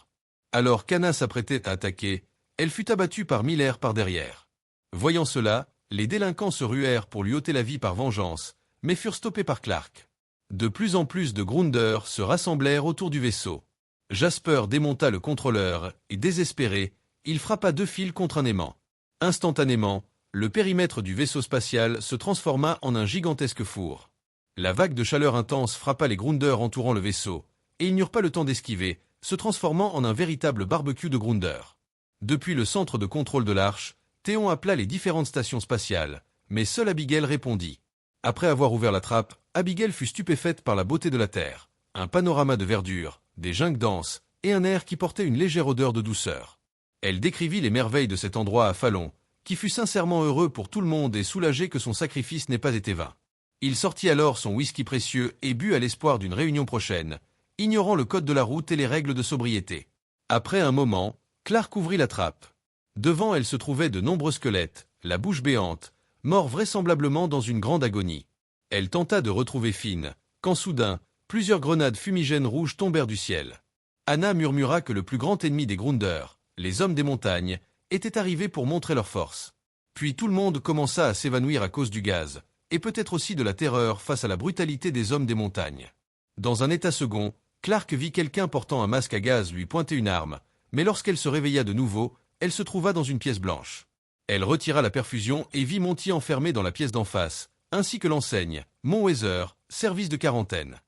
Alors qu'Anna s'apprêtait à attaquer, elle fut abattue par Miller par derrière. Voyant cela, les délinquants se ruèrent pour lui ôter la vie par vengeance, mais furent stoppés par Clark. De plus en plus de Grunders se rassemblèrent autour du vaisseau. Jasper démonta le contrôleur et, désespéré, il frappa 2 fils contre un aimant. Instantanément, le périmètre du vaisseau spatial se transforma en un gigantesque four. La vague de chaleur intense frappa les Grunders entourant le vaisseau, et ils n'eurent pas le temps d'esquiver, se transformant en un véritable barbecue de Grunders. Depuis le centre de contrôle de l'arche, Théon appela les différentes stations spatiales, mais seule Abigail répondit. Après avoir ouvert la trappe, Abigail fut stupéfaite par la beauté de la Terre, un panorama de verdure, des jungles denses, et un air qui portait une légère odeur de douceur. Elle décrivit les merveilles de cet endroit à Fallon, qui fut sincèrement heureux pour tout le monde et soulagé que son sacrifice n'ait pas été vain. Il sortit alors son whisky précieux et but à l'espoir d'une réunion prochaine, ignorant le code de la route et les règles de sobriété. Après un moment, Clark ouvrit la trappe. Devant elle se trouvaient de nombreux squelettes, la bouche béante, morts vraisemblablement dans une grande agonie. Elle tenta de retrouver Finn, quand soudain, plusieurs grenades fumigènes rouges tombèrent du ciel. Anna murmura que le plus grand ennemi des Grunders, les hommes des montagnes, était arrivé pour montrer leur force. Puis tout le monde commença à s'évanouir à cause du gaz, et peut-être aussi de la terreur face à la brutalité des hommes des montagnes. Dans un état second, Clark vit quelqu'un portant un masque à gaz lui pointer une arme, mais lorsqu'elle se réveilla de nouveau, elle se trouva dans une pièce blanche. Elle retira la perfusion et vit Monty enfermé dans la pièce d'en face, ainsi que l'enseigne, Mont Weather, service de quarantaine.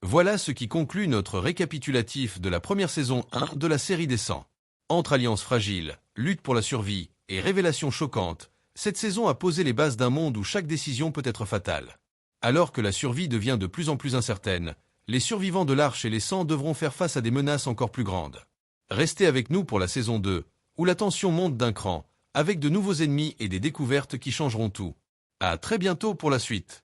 Voilà ce qui conclut notre récapitulatif de la première saison 1 de la série des 100. Entre alliances fragiles, lutte pour la survie et révélations choquantes, cette saison a posé les bases d'un monde où chaque décision peut être fatale. Alors que la survie devient de plus en plus incertaine, les survivants de l'Arche et les 100 devront faire face à des menaces encore plus grandes. Restez avec nous pour la saison 2, où la tension monte d'un cran, avec de nouveaux ennemis et des découvertes qui changeront tout. À très bientôt pour la suite.